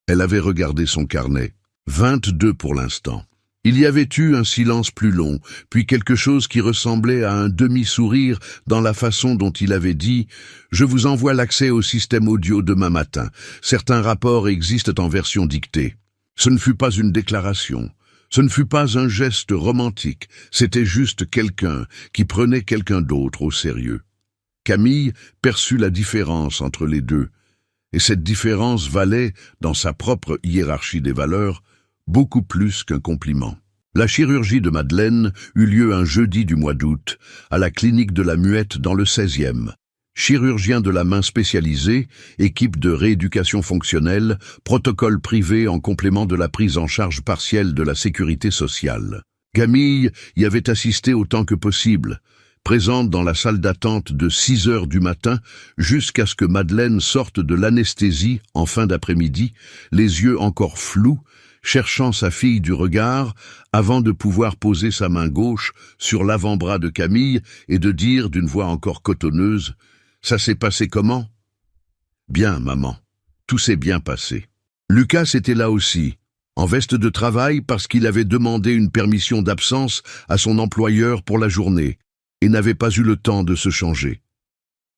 Elle avait regardé son carnet. 22 pour l'instant. Il y avait eu un silence plus long, puis quelque chose qui ressemblait à un demi-sourire dans la façon dont il avait dit « Je vous envoie l'accès au système audio demain matin. Certains rapports existent en version dictée. » Ce ne fut pas une déclaration. Ce ne fut pas un geste romantique. C'était juste quelqu'un qui prenait quelqu'un d'autre au sérieux. Camille perçut la différence entre les deux. Et cette différence valait, dans sa propre hiérarchie des valeurs, beaucoup plus qu'un compliment. La chirurgie de Madeleine eut lieu un jeudi du mois d'août, à la clinique de la Muette dans le 16e. Chirurgien de la main spécialisé, équipe de rééducation fonctionnelle, protocole privé en complément de la prise en charge partielle de la sécurité sociale. Camille y avait assisté autant que possible, présente dans la salle d'attente de 6 heures du matin jusqu'à ce que Madeleine sorte de l'anesthésie en fin d'après-midi, les yeux encore flous, cherchant sa fille du regard avant de pouvoir poser sa main gauche sur l'avant-bras de Camille et de dire d'une voix encore cotonneuse « Ça s'est passé comment ?»« Bien, maman. Tout s'est bien passé. » Lucas était là aussi, en veste de travail parce qu'il avait demandé une permission d'absence à son employeur pour la journée et n'avait pas eu le temps de se changer.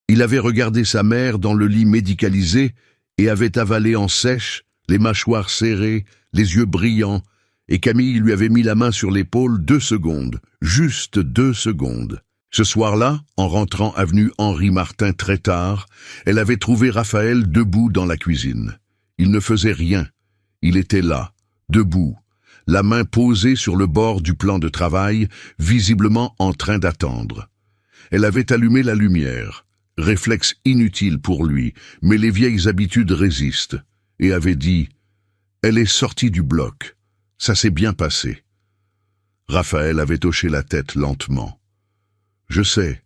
Il avait regardé sa mère dans le lit médicalisé et avait avalé en sèche, les mâchoires serrées, les yeux brillants, et Camille lui avait mis la main sur l'épaule 2 secondes, juste 2 secondes. Ce soir-là, en rentrant avenue Henri Martin très tard, elle avait trouvé Raphaël debout dans la cuisine. Il ne faisait rien. Il était là, debout, la main posée sur le bord du plan de travail, visiblement en train d'attendre. Elle avait allumé la lumière. Réflexe inutile pour lui, mais les vieilles habitudes résistent, et avait dit « Elle est sortie du bloc. Ça s'est bien passé. » Raphaël avait hoché la tête lentement. « Je sais.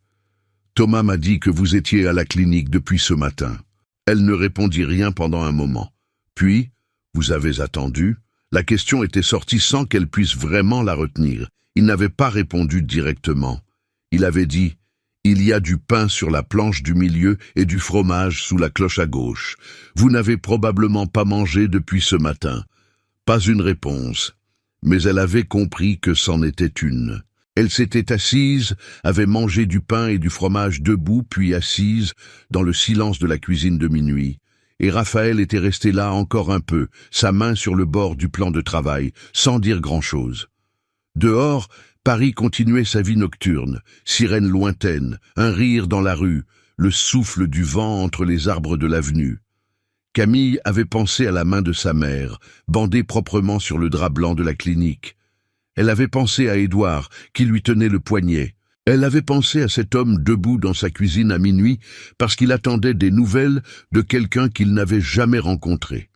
Thomas m'a dit que vous étiez à la clinique depuis ce matin. » Elle ne répondit rien pendant un moment. Puis, vous avez attendu. La question était sortie sans qu'elle puisse vraiment la retenir. Il n'avait pas répondu directement. Il avait dit « Il y a du pain sur la planche du milieu et du fromage sous la cloche à gauche. Vous n'avez probablement pas mangé depuis ce matin. » Pas une réponse. Mais elle avait compris que c'en était une. Elle s'était assise, avait mangé du pain et du fromage debout, puis assise, dans le silence de la cuisine de minuit. Et Raphaël était resté là encore un peu, sa main sur le bord du plan de travail, sans dire grand-chose. Dehors, Paris continuait sa vie nocturne, sirène lointaine, un rire dans la rue, le souffle du vent entre les arbres de l'avenue. Camille avait pensé à la main de sa mère, bandée proprement sur le drap blanc de la clinique. Elle avait pensé à Édouard, qui lui tenait le poignet. Elle avait pensé à cet homme debout dans sa cuisine à minuit, parce qu'il attendait des nouvelles de quelqu'un qu'il n'avait jamais rencontré.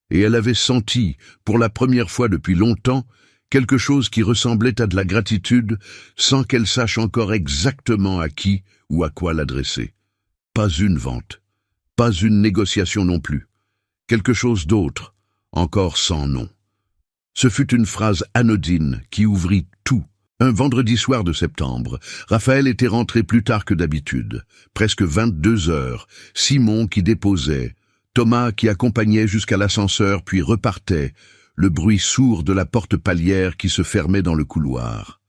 Et elle avait senti, pour la première fois depuis longtemps, quelque chose qui ressemblait à de la gratitude, sans qu'elle sache encore exactement à qui ou à quoi l'adresser. Pas une vente, pas une négociation non plus. Quelque chose d'autre, encore sans nom. Ce fut une phrase anodine qui ouvrit tout. Un vendredi soir de septembre, Raphaël était rentré plus tard que d'habitude, presque 22 heures, Simon qui déposait, Thomas qui accompagnait jusqu'à l'ascenseur puis repartait, le bruit sourd de la porte palière qui se fermait dans le couloir.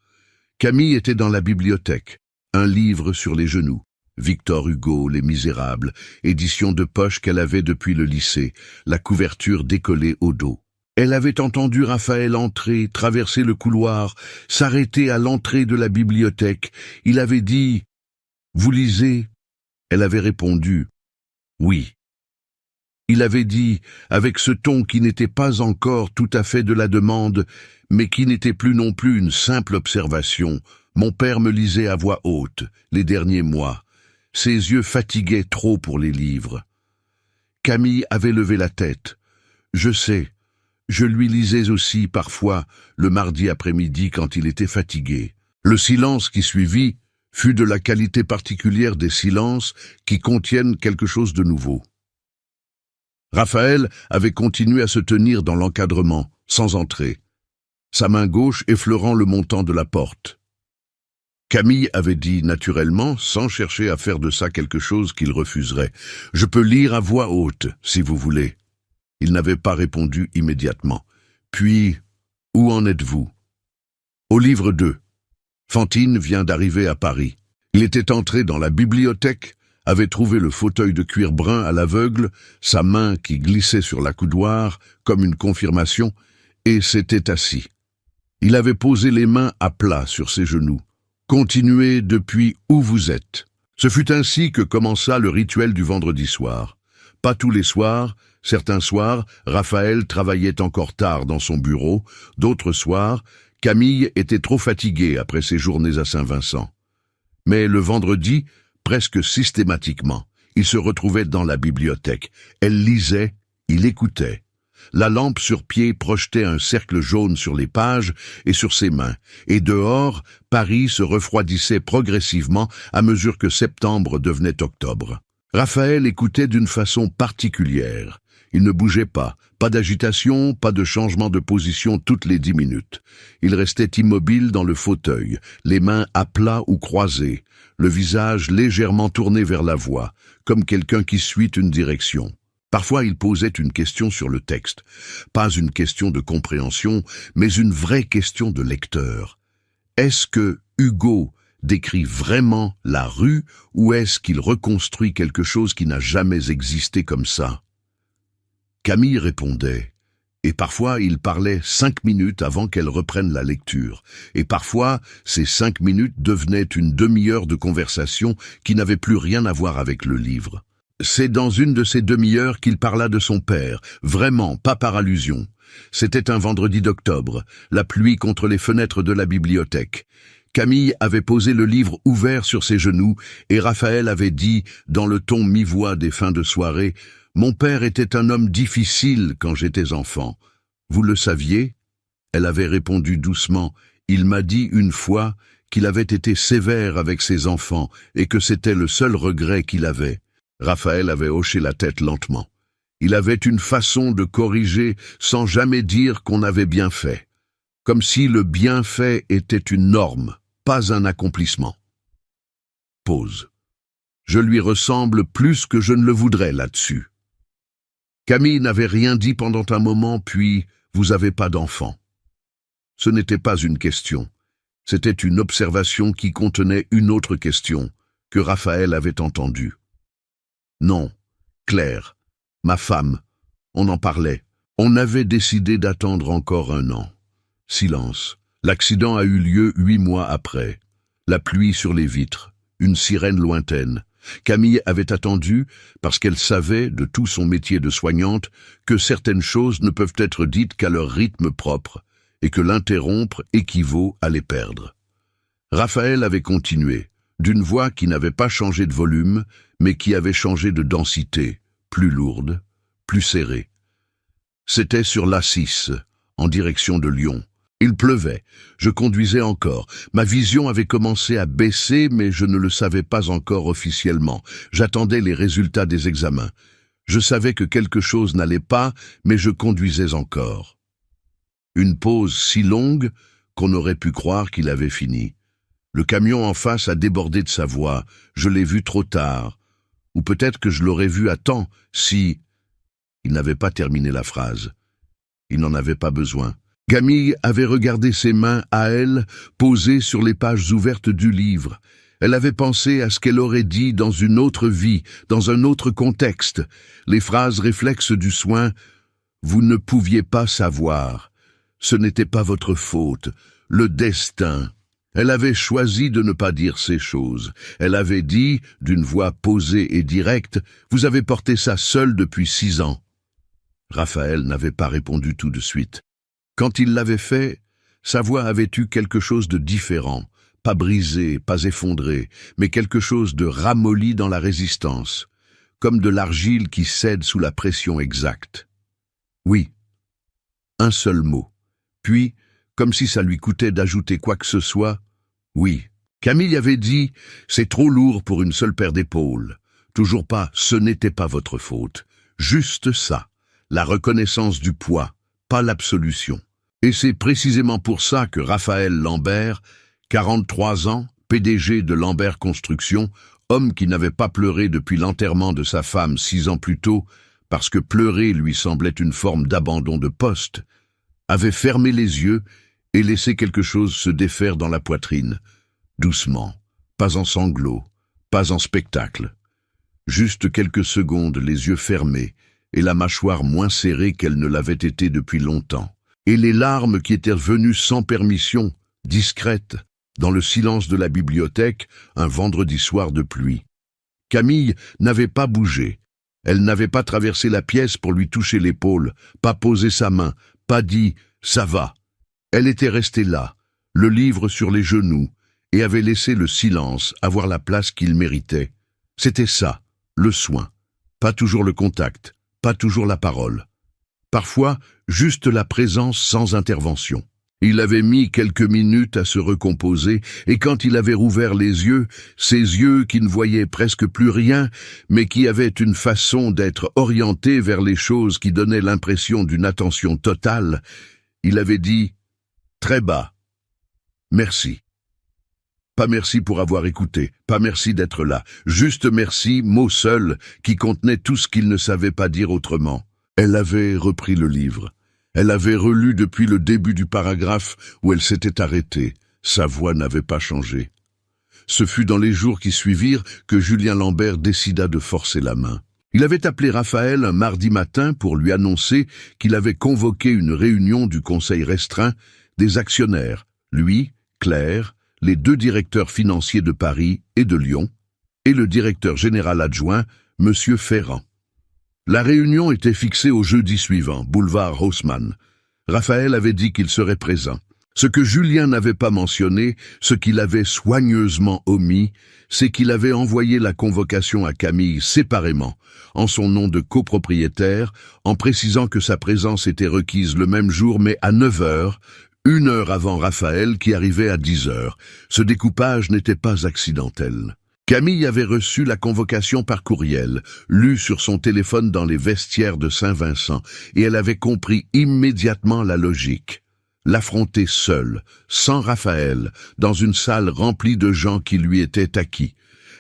Camille était dans la bibliothèque, un livre sur les genoux. Victor Hugo, Les Misérables, édition de poche qu'elle avait depuis le lycée, la couverture décollée au dos. Elle avait entendu Raphaël entrer, traverser le couloir, s'arrêter à l'entrée de la bibliothèque. Il avait dit « Vous lisez ?» Elle avait répondu « Oui ». Il avait dit, avec ce ton qui n'était pas encore tout à fait de la demande, mais qui n'était plus non plus une simple observation. Mon père me lisait à voix haute, les derniers mois. Ses yeux fatiguaient trop pour les livres. Camille avait levé la tête. « Je sais. Je lui lisais aussi, parfois, le mardi après-midi quand il était fatigué. » Le silence qui suivit fut de la qualité particulière des silences qui contiennent quelque chose de nouveau. Raphaël avait continué à se tenir dans l'encadrement, sans entrer, sa main gauche effleurant le montant de la porte. Camille avait dit naturellement, sans chercher à faire de ça quelque chose qu'il refuserait, « Je peux lire à voix haute, si vous voulez. » Il n'avait pas répondu immédiatement. Puis, « Où en êtes-vous » ? Au livre 2. Fantine vient d'arriver à Paris. Il était entré dans la bibliothèque, avait trouvé le fauteuil de cuir brun à l'aveugle, sa main qui glissait sur l'accoudoir, comme une confirmation, et s'était assis. Il avait posé les mains à plat sur ses genoux. « Continuez depuis où vous êtes. » Ce fut ainsi que commença le rituel du vendredi soir. Pas tous les soirs. Certains soirs, Raphaël travaillait encore tard dans son bureau. D'autres soirs, Camille était trop fatiguée après ses journées à Saint-Vincent. Mais le vendredi, presque systématiquement, il se retrouvait dans la bibliothèque. Elle lisait, il écoutait. La lampe sur pied projetait un cercle jaune sur les pages et sur ses mains. Et dehors, Paris se refroidissait progressivement à mesure que septembre devenait octobre. Raphaël écoutait d'une façon particulière. Il ne bougeait pas, pas d'agitation, pas de changement de position toutes les 10 minutes. Il restait immobile dans le fauteuil, les mains à plat ou croisées, le visage légèrement tourné vers la voix, comme quelqu'un qui suit une direction. Parfois, il posait une question sur le texte. Pas une question de compréhension, mais une vraie question de lecteur. Est-ce que Hugo décrit vraiment la rue ou est-ce qu'il reconstruit quelque chose qui n'a jamais existé comme ça ? Camille répondait, et parfois il parlait 5 minutes avant qu'elle reprenne la lecture, et parfois ces 5 minutes devenaient une demi-heure de conversation qui n'avait plus rien à voir avec le livre. C'est dans une de ces demi-heures qu'il parla de son père, vraiment, pas par allusion. C'était un vendredi d'octobre, la pluie contre les fenêtres de la bibliothèque. Camille avait posé le livre ouvert sur ses genoux et Raphaël avait dit, dans le ton mi-voix des fins de soirée, « Mon père était un homme difficile quand j'étais enfant. Vous le saviez ?» Elle avait répondu doucement, « Il m'a dit une fois qu'il avait été sévère avec ses enfants et que c'était le seul regret qu'il avait. » Raphaël avait hoché la tête lentement. Il avait une façon de corriger sans jamais dire qu'on avait bien fait. Comme si le bienfait était une norme, pas un accomplissement. Pause. Je lui ressemble plus que je ne le voudrais là-dessus. Camille n'avait rien dit pendant un moment, puis « Vous avez pas d'enfant ». Ce n'était pas une question. C'était une observation qui contenait une autre question que Raphaël avait entendue. Non, Claire, ma femme, on en parlait. On avait décidé d'attendre encore 1 an. Silence. L'accident a eu lieu 8 mois après. La pluie sur les vitres, une sirène lointaine. Camille avait attendu, parce qu'elle savait, de tout son métier de soignante, que certaines choses ne peuvent être dites qu'à leur rythme propre, et que l'interrompre équivaut à les perdre. Raphaël avait continué, d'une voix qui n'avait pas changé de volume, mais qui avait changé de densité, plus lourde, plus serrée. C'était sur l'A6, en direction de Lyon. Il pleuvait, je conduisais encore. Ma vision avait commencé à baisser, mais je ne le savais pas encore officiellement. J'attendais les résultats des examens. Je savais que quelque chose n'allait pas, mais je conduisais encore. Une pause si longue qu'on aurait pu croire qu'il avait fini. Le camion en face a débordé de sa voie. Je l'ai vu trop tard. Ou peut-être que je l'aurais vu à temps si... Il n'avait pas terminé la phrase. Il n'en avait pas besoin. Camille avait regardé ses mains à elle, posées sur les pages ouvertes du livre. Elle avait pensé à ce qu'elle aurait dit dans une autre vie, dans un autre contexte. Les phrases réflexes du soin « Vous ne pouviez pas savoir. Ce n'était pas votre faute. Le destin. » Elle avait choisi de ne pas dire ces choses. Elle avait dit, d'une voix posée et directe, « Vous avez porté ça seul depuis 6 ans. » Raphaël n'avait pas répondu tout de suite. Quand il l'avait fait, sa voix avait eu quelque chose de différent, pas brisé, pas effondré, mais quelque chose de ramolli dans la résistance, comme de l'argile qui cède sous la pression exacte. Oui, un seul mot. Puis, comme si ça lui coûtait d'ajouter quoi que ce soit, oui. Camille avait dit « C'est trop lourd pour une seule paire d'épaules. » Toujours pas « Ce n'était pas votre faute. » Juste ça, la reconnaissance du poids, pas l'absolution. Et c'est précisément pour ça que Raphaël Lambert, 43 ans, PDG de Lambert Construction, homme qui n'avait pas pleuré depuis l'enterrement de sa femme 6 ans plus tôt, parce que pleurer lui semblait une forme d'abandon de poste, avait fermé les yeux et laissé quelque chose se défaire dans la poitrine, doucement, pas en sanglots, pas en spectacle. Juste quelques secondes, les yeux fermés, et la mâchoire moins serrée qu'elle ne l'avait été depuis longtemps. Et les larmes qui étaient venues sans permission, discrètes, dans le silence de la bibliothèque, un vendredi soir de pluie. Camille n'avait pas bougé. Elle n'avait pas traversé la pièce pour lui toucher l'épaule, pas posé sa main, pas dit « ça va ». Elle était restée là, le livre sur les genoux, et avait laissé le silence avoir la place qu'il méritait. C'était ça, le soin. Pas toujours le contact, pas toujours la parole. Parfois, juste la présence sans intervention. Il avait mis quelques minutes à se recomposer, et quand il avait rouvert les yeux, ses yeux qui ne voyaient presque plus rien, mais qui avaient une façon d'être orientés vers les choses qui donnaient l'impression d'une attention totale, il avait dit « très bas, merci ». Pas merci pour avoir écouté, pas merci d'être là, juste merci, mot seul, qui contenait tout ce qu'il ne savait pas dire autrement. Elle avait repris le livre. Elle avait relu depuis le début du paragraphe où elle s'était arrêtée. Sa voix n'avait pas changé. Ce fut dans les jours qui suivirent que Julien Lambert décida de forcer la main. Il avait appelé Raphaël un mardi matin pour lui annoncer qu'il avait convoqué une réunion du conseil restreint des actionnaires, lui, Claire, les 2 directeurs financiers de Paris et de Lyon, et le directeur général adjoint, M. Ferrand. La réunion était fixée au jeudi suivant, boulevard Haussmann. Raphaël avait dit qu'il serait présent. Ce que Julien n'avait pas mentionné, ce qu'il avait soigneusement omis, c'est qu'il avait envoyé la convocation à Camille séparément, en son nom de copropriétaire, en précisant que sa présence était requise le même jour mais à 9 heures, 1 heure avant Raphaël qui arrivait à 10 heures. Ce découpage n'était pas accidentel. Camille avait reçu la convocation par courriel, lue sur son téléphone dans les vestiaires de Saint-Vincent, et elle avait compris immédiatement la logique. L'affronter seule, sans Raphaël, dans une salle remplie de gens qui lui étaient acquis.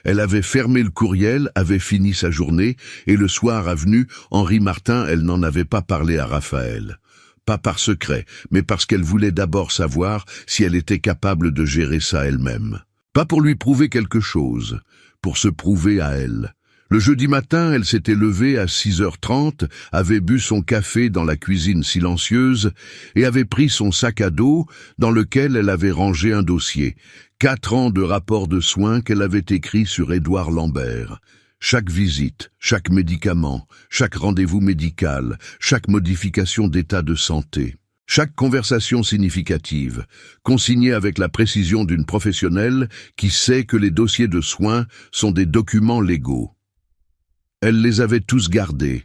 Elle avait fermé le courriel, avait fini sa journée, et le soir avenu, Henri Martin, elle n'en avait pas parlé à Raphaël. Pas par secret, mais parce qu'elle voulait d'abord savoir si elle était capable de gérer ça elle-même. Pas pour lui prouver quelque chose, pour se prouver à elle. Le jeudi matin, elle s'était levée à 6h30, avait bu son café dans la cuisine silencieuse et avait pris son sac à dos dans lequel elle avait rangé un dossier. 4 ans de rapports de soins qu'elle avait écrits sur Édouard Lambert. Chaque visite, chaque médicament, chaque rendez-vous médical, chaque modification d'état de santé. Chaque conversation significative, consignée avec la précision d'une professionnelle qui sait que les dossiers de soins sont des documents légaux. Elle les avait tous gardés,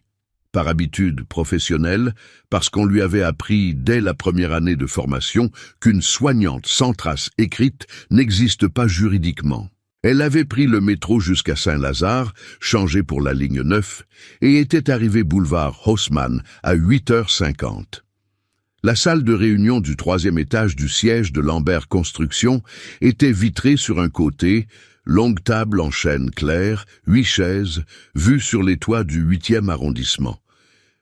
par habitude professionnelle, parce qu'on lui avait appris dès la première année de formation qu'une soignante sans trace écrite n'existe pas juridiquement. Elle avait pris le métro jusqu'à Saint-Lazare, changé pour la ligne 9, et était arrivée boulevard Haussmann à 8h50. La salle de réunion du 3e étage du siège de Lambert Construction était vitrée sur un côté, longue table en chêne clair, 8 chaises, vue sur les toits du 8e arrondissement.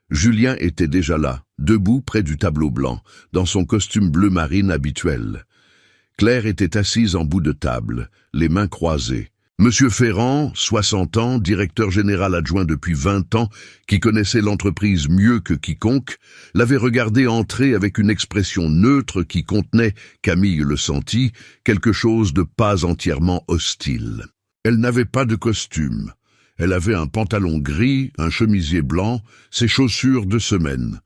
Julien était déjà là, debout près du tableau blanc, dans son costume bleu marine habituel. Claire était assise en bout de table, les mains croisées. Monsieur Ferrand, 60 ans, directeur général adjoint depuis 20 ans, qui connaissait l'entreprise mieux que quiconque, l'avait regardé entrer avec une expression neutre qui contenait, Camille le sentit, quelque chose de pas entièrement hostile. Elle n'avait pas de costume. Elle avait un pantalon gris, un chemisier blanc, ses chaussures de semaine.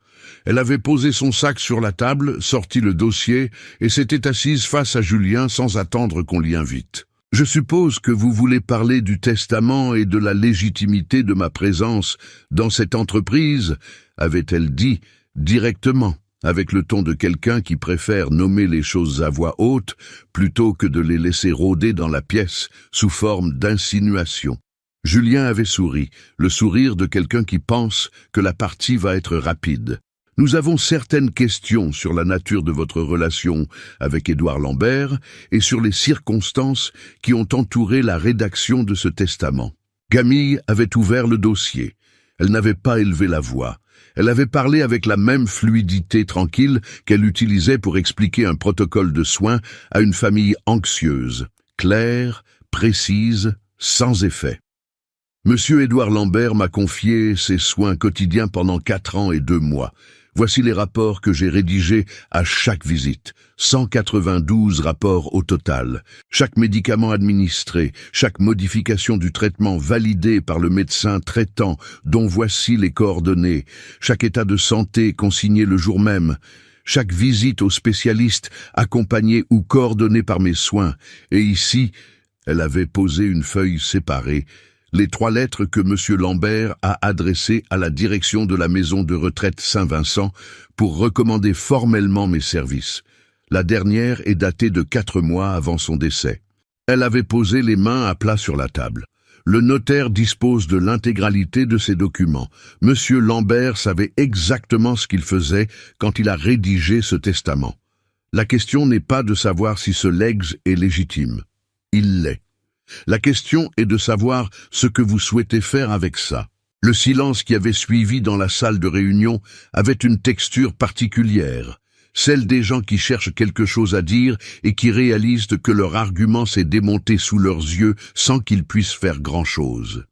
Elle avait posé son sac sur la table, sorti le dossier, et s'était assise face à Julien sans attendre qu'on l'y invite. « Je suppose que vous voulez parler du testament et de la légitimité de ma présence dans cette entreprise » avait-elle dit, directement, avec le ton de quelqu'un qui préfère nommer les choses à voix haute plutôt que de les laisser rôder dans la pièce sous forme d'insinuation. Julien avait souri, le sourire de quelqu'un qui pense que la partie va être rapide. Nous avons certaines questions sur la nature de votre relation avec Édouard Lambert et sur les circonstances qui ont entouré la rédaction de ce testament. Camille avait ouvert le dossier. Elle n'avait pas élevé la voix. Elle avait parlé avec la même fluidité tranquille qu'elle utilisait pour expliquer un protocole de soins à une famille anxieuse, claire, précise, sans effet. Monsieur Édouard Lambert m'a confié ses soins quotidiens pendant 4 ans et 2 mois. Voici les rapports que j'ai rédigés à chaque visite. 192 rapports au total. Chaque médicament administré, chaque modification du traitement validé par le médecin traitant, dont voici les coordonnées. Chaque état de santé consigné le jour même. Chaque visite au spécialiste accompagnée ou coordonnée par mes soins. Et ici, elle avait posé une feuille séparée. Les 3 lettres que M. Lambert a adressées à la direction de la maison de retraite Saint-Vincent pour recommander formellement mes services. La dernière est datée de 4 mois avant son décès. Elle avait posé les mains à plat sur la table. Le notaire dispose de l'intégralité de ces documents. M. Lambert savait exactement ce qu'il faisait quand il a rédigé ce testament. La question n'est pas de savoir si ce legs est légitime. Il l'est. La question est de savoir ce que vous souhaitez faire avec ça. Le silence qui avait suivi dans la salle de réunion avait une texture particulière, celle des gens qui cherchent quelque chose à dire et qui réalisent que leur argument s'est démonté sous leurs yeux sans qu'ils puissent faire grand-chose.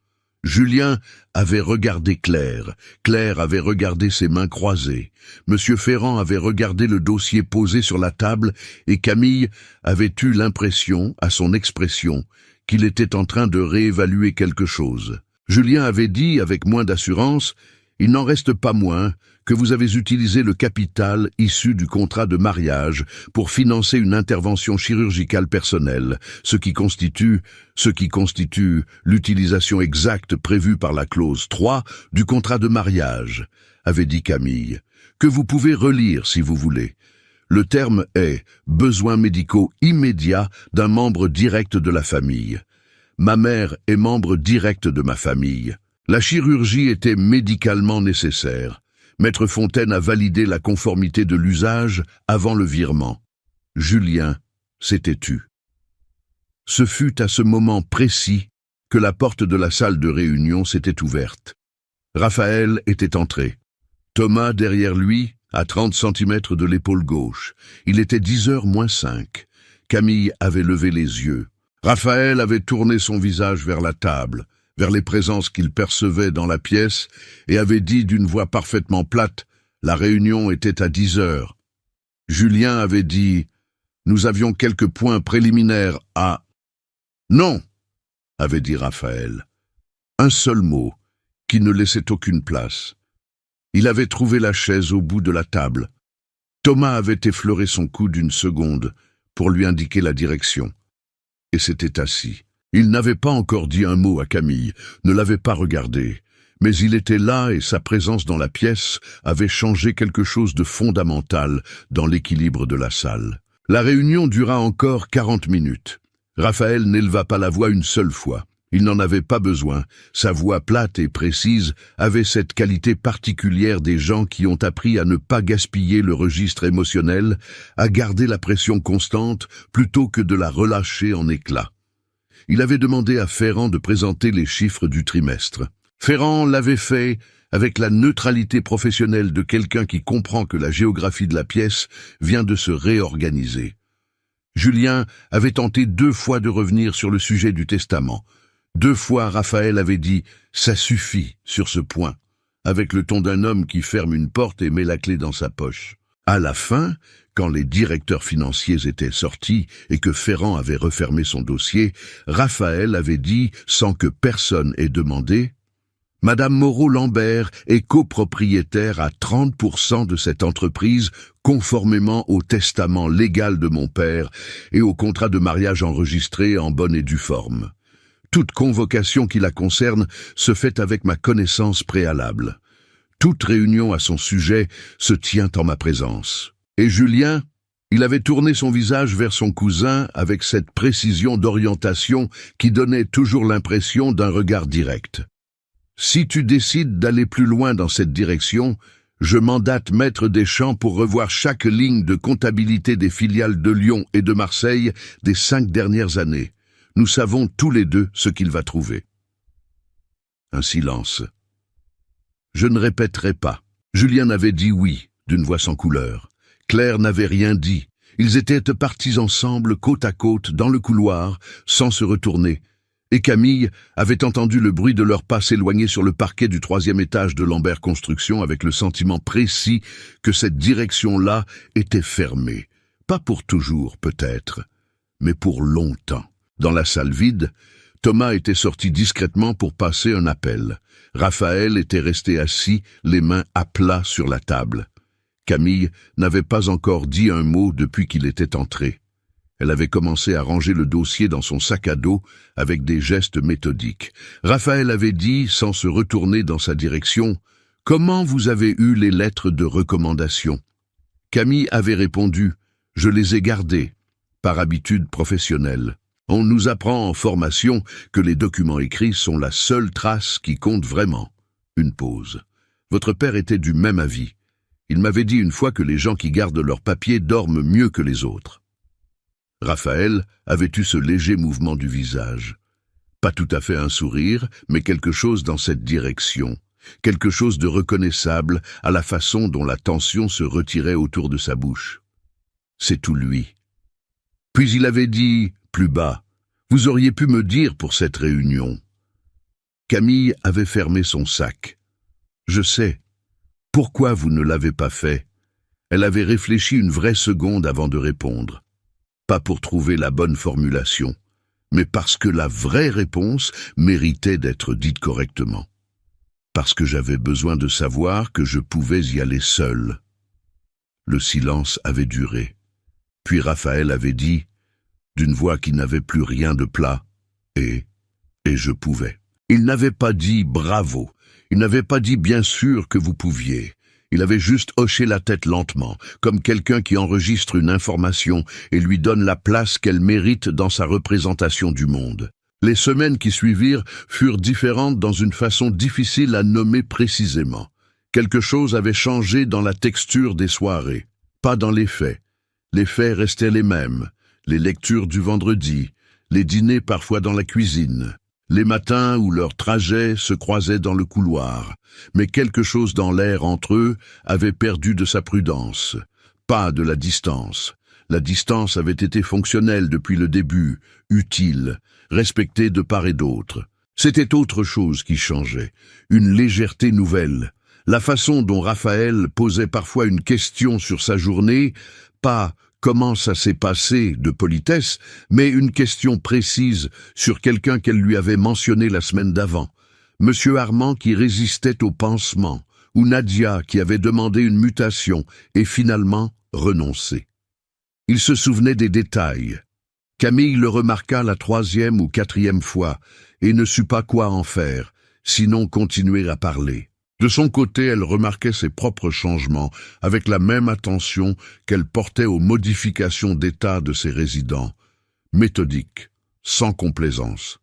Julien avait regardé Claire, Claire avait regardé ses mains croisées, Monsieur Ferrand avait regardé le dossier posé sur la table et Camille avait eu l'impression, à son expression, qu'il était en train de réévaluer quelque chose. Julien avait dit, avec moins d'assurance, Il n'en reste pas moins que vous avez utilisé le capital issu du contrat de mariage pour financer une intervention chirurgicale personnelle, ce qui constitue l'utilisation exacte prévue par la clause 3 du contrat de mariage, avait dit Camille, que vous pouvez relire si vous voulez. Le terme est « besoins médicaux immédiats d'un membre direct de la famille ». Ma mère est membre direct de ma famille. La chirurgie était médicalement nécessaire. Maître Fontaine a validé la conformité de l'usage avant le virement. Julien s'était tu. Ce fut à ce moment précis que la porte de la salle de réunion s'était ouverte. Raphaël était entré. Thomas derrière lui, à 30 centimètres de l'épaule gauche. Il était 10h moins 5. Camille avait levé les yeux. Raphaël avait tourné son visage vers la table, vers les présences qu'il percevait dans la pièce, et avait dit d'une voix parfaitement plate, « La réunion était à 10h. » Julien avait dit, « Nous avions quelques points préliminaires à... » « Non, » avait dit Raphaël. Un seul mot, qui ne laissait aucune place. Il avait trouvé la chaise au bout de la table. Thomas avait effleuré son coude une seconde pour lui indiquer la direction, et s'était assis. Il n'avait pas encore dit un mot à Camille, ne l'avait pas regardé, mais il était là et sa présence dans la pièce avait changé quelque chose de fondamental dans l'équilibre de la salle. La réunion dura encore 40 minutes. Raphaël n'éleva pas la voix une seule fois. Il n'en avait pas besoin. Sa voix plate et précise avait cette qualité particulière des gens qui ont appris à ne pas gaspiller le registre émotionnel, à garder la pression constante plutôt que de la relâcher en éclats. Il avait demandé à Ferrand de présenter les chiffres du trimestre. Ferrand l'avait fait avec la neutralité professionnelle de quelqu'un qui comprend que la géographie de la pièce vient de se réorganiser. Julien avait tenté 2 fois de revenir sur le sujet du testament. 2 fois Raphaël avait dit « ça suffit » sur ce point, avec le ton d'un homme qui ferme une porte et met la clé dans sa poche. À la fin, quand les directeurs financiers étaient sortis et que Ferrand avait refermé son dossier, Raphaël avait dit, sans que personne ait demandé, « Madame Moreau-Lambert est copropriétaire à 30% de cette entreprise conformément au testament légal de mon père et au contrat de mariage enregistré en bonne et due forme. Toute convocation qui la concerne se fait avec ma connaissance préalable. Toute réunion à son sujet se tient en ma présence. » Et Julien, il avait tourné son visage vers son cousin avec cette précision d'orientation qui donnait toujours l'impression d'un regard direct. « Si tu décides d'aller plus loin dans cette direction, je mandate Maître Deschamps pour revoir chaque ligne de comptabilité des filiales de Lyon et de Marseille des 5 dernières années. Nous savons tous les deux ce qu'il va trouver. » Un silence. Je ne répéterai pas. Julien avait dit oui, d'une voix sans couleur. Claire n'avait rien dit. Ils étaient partis ensemble, côte à côte, dans le couloir, sans se retourner. Et Camille avait entendu le bruit de leurs pas s'éloigner sur le parquet du 3e étage de Lambert Construction avec le sentiment précis que cette direction-là était fermée. Pas pour toujours, peut-être, mais pour longtemps. Dans la salle vide, Thomas était sorti discrètement pour passer un appel. Raphaël était resté assis, les mains à plat sur la table. Camille n'avait pas encore dit un mot depuis qu'il était entré. Elle avait commencé à ranger le dossier dans son sac à dos avec des gestes méthodiques. Raphaël avait dit, sans se retourner dans sa direction, « Comment vous avez eu les lettres de recommandation ?» Camille avait répondu, « Je les ai gardées, par habitude professionnelle. On nous apprend en formation que les documents écrits sont la seule trace qui compte vraiment. » Une pause. Votre père était du même avis. Il m'avait dit une fois que les gens qui gardent leurs papiers dorment mieux que les autres. Raphaël avait eu ce léger mouvement du visage. Pas tout à fait un sourire, mais quelque chose dans cette direction, quelque chose de reconnaissable à la façon dont la tension se retirait autour de sa bouche. C'est tout lui. Puis il avait dit, plus bas, « Vous auriez pu me dire pour cette réunion. » Camille avait fermé son sac. « Je sais. Pourquoi vous ne l'avez pas fait ?» Elle avait réfléchi une vraie seconde avant de répondre. Pas pour trouver la bonne formulation, mais parce que la vraie réponse méritait d'être dite correctement. parce que j'avais besoin de savoir que je pouvais y aller seul. Le silence avait duré. Puis Raphaël avait dit, d'une voix qui n'avait plus rien de plat, et je pouvais. Il n'avait pas dit bravo, il n'avait pas dit bien sûr que vous pouviez. Il avait juste hoché la tête lentement, comme quelqu'un qui enregistre une information et lui donne la place qu'elle mérite dans sa représentation du monde. Les semaines qui suivirent furent différentes dans une façon difficile à nommer précisément. Quelque chose avait changé dans la texture des soirées, pas dans les faits. Les faits restaient les mêmes, les lectures du vendredi, les dîners parfois dans la cuisine, les matins où leurs trajets se croisaient dans le couloir, mais quelque chose dans l'air entre eux avait perdu de sa prudence, pas de la distance. La distance avait été fonctionnelle depuis le début, utile, respectée de part et d'autre. C'était autre chose qui changeait, une légèreté nouvelle. La façon dont Raphaël posait parfois une question sur sa journée, pas « comment ça s'est passé » de politesse, mais une question précise sur quelqu'un qu'elle lui avait mentionné la semaine d'avant. Monsieur Armand qui résistait au pansement, ou Nadia qui avait demandé une mutation et finalement renoncé. Il se souvenait des détails. Camille le remarqua la 3e ou 4e fois et ne sut pas quoi en faire, sinon continuer à parler. De son côté, elle remarquait ses propres changements avec la même attention qu'elle portait aux modifications d'état de ses résidents, méthodique, sans complaisance.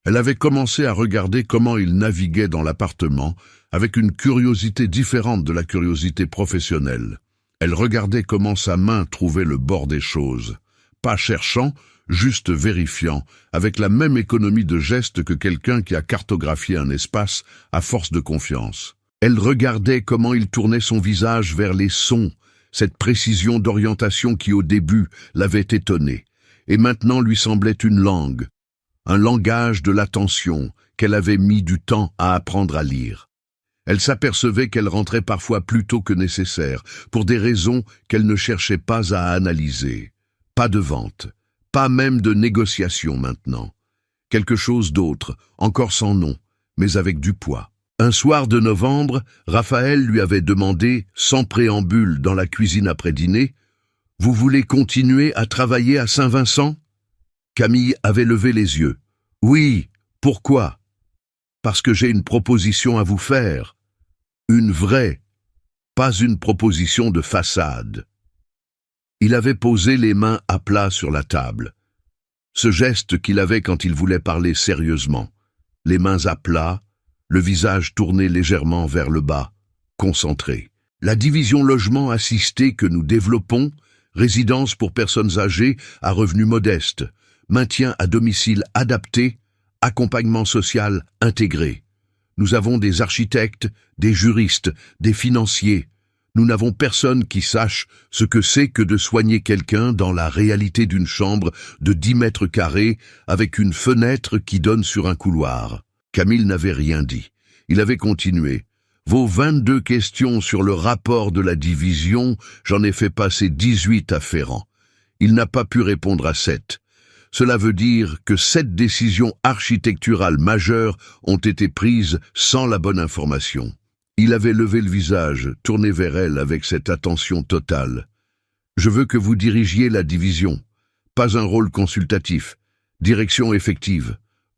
Elle avait commencé à regarder comment il naviguait dans l'appartement avec une curiosité différente de la curiosité professionnelle. Elle regardait comment sa main trouvait le bord des choses, pas cherchant, juste vérifiant, avec la même économie de geste que quelqu'un qui a cartographié un espace à force de confiance. Elle regardait comment il tournait son visage vers les sons, cette précision d'orientation qui au début l'avait étonnée, et maintenant lui semblait une langue, un langage de l'attention qu'elle avait mis du temps à apprendre à lire. Elle s'apercevait qu'elle rentrait parfois plus tôt que nécessaire, pour des raisons qu'elle ne cherchait pas à analyser. Pas de vente, pas même de négociation maintenant. Quelque chose d'autre, encore sans nom, mais avec du poids. Un soir de novembre, Raphaël lui avait demandé, sans préambule dans la cuisine après dîner, « Vous voulez continuer à travailler à Saint-Vincent » Camille avait levé les yeux. « Oui, pourquoi ?»« Parce que j'ai une proposition à vous faire. Une vraie, pas une proposition de façade. » Il avait posé les mains à plat sur la table. Ce geste qu'il avait quand il voulait parler sérieusement. Les mains à plat, le visage tourné légèrement vers le bas, concentré. La division logement assisté que nous développons, résidence pour personnes âgées à revenus modestes, maintien à domicile adapté, accompagnement social intégré. Nous avons des architectes, des juristes, des financiers. Nous n'avons personne qui sache ce que c'est que de soigner quelqu'un dans la réalité d'une chambre de 10 mètres carrés avec une fenêtre qui donne sur un couloir. Camille n'avait rien dit. Il avait continué. Vos 22 questions sur le rapport de la division, j'en ai fait passer 18 à Ferrand. Il n'a pas pu répondre à 7. Cela veut dire que 7 décisions architecturales majeures ont été prises sans la bonne information. Il avait levé le visage, tourné vers elle avec cette attention totale. « Je veux que vous dirigiez la division. Pas un rôle consultatif. Direction effective.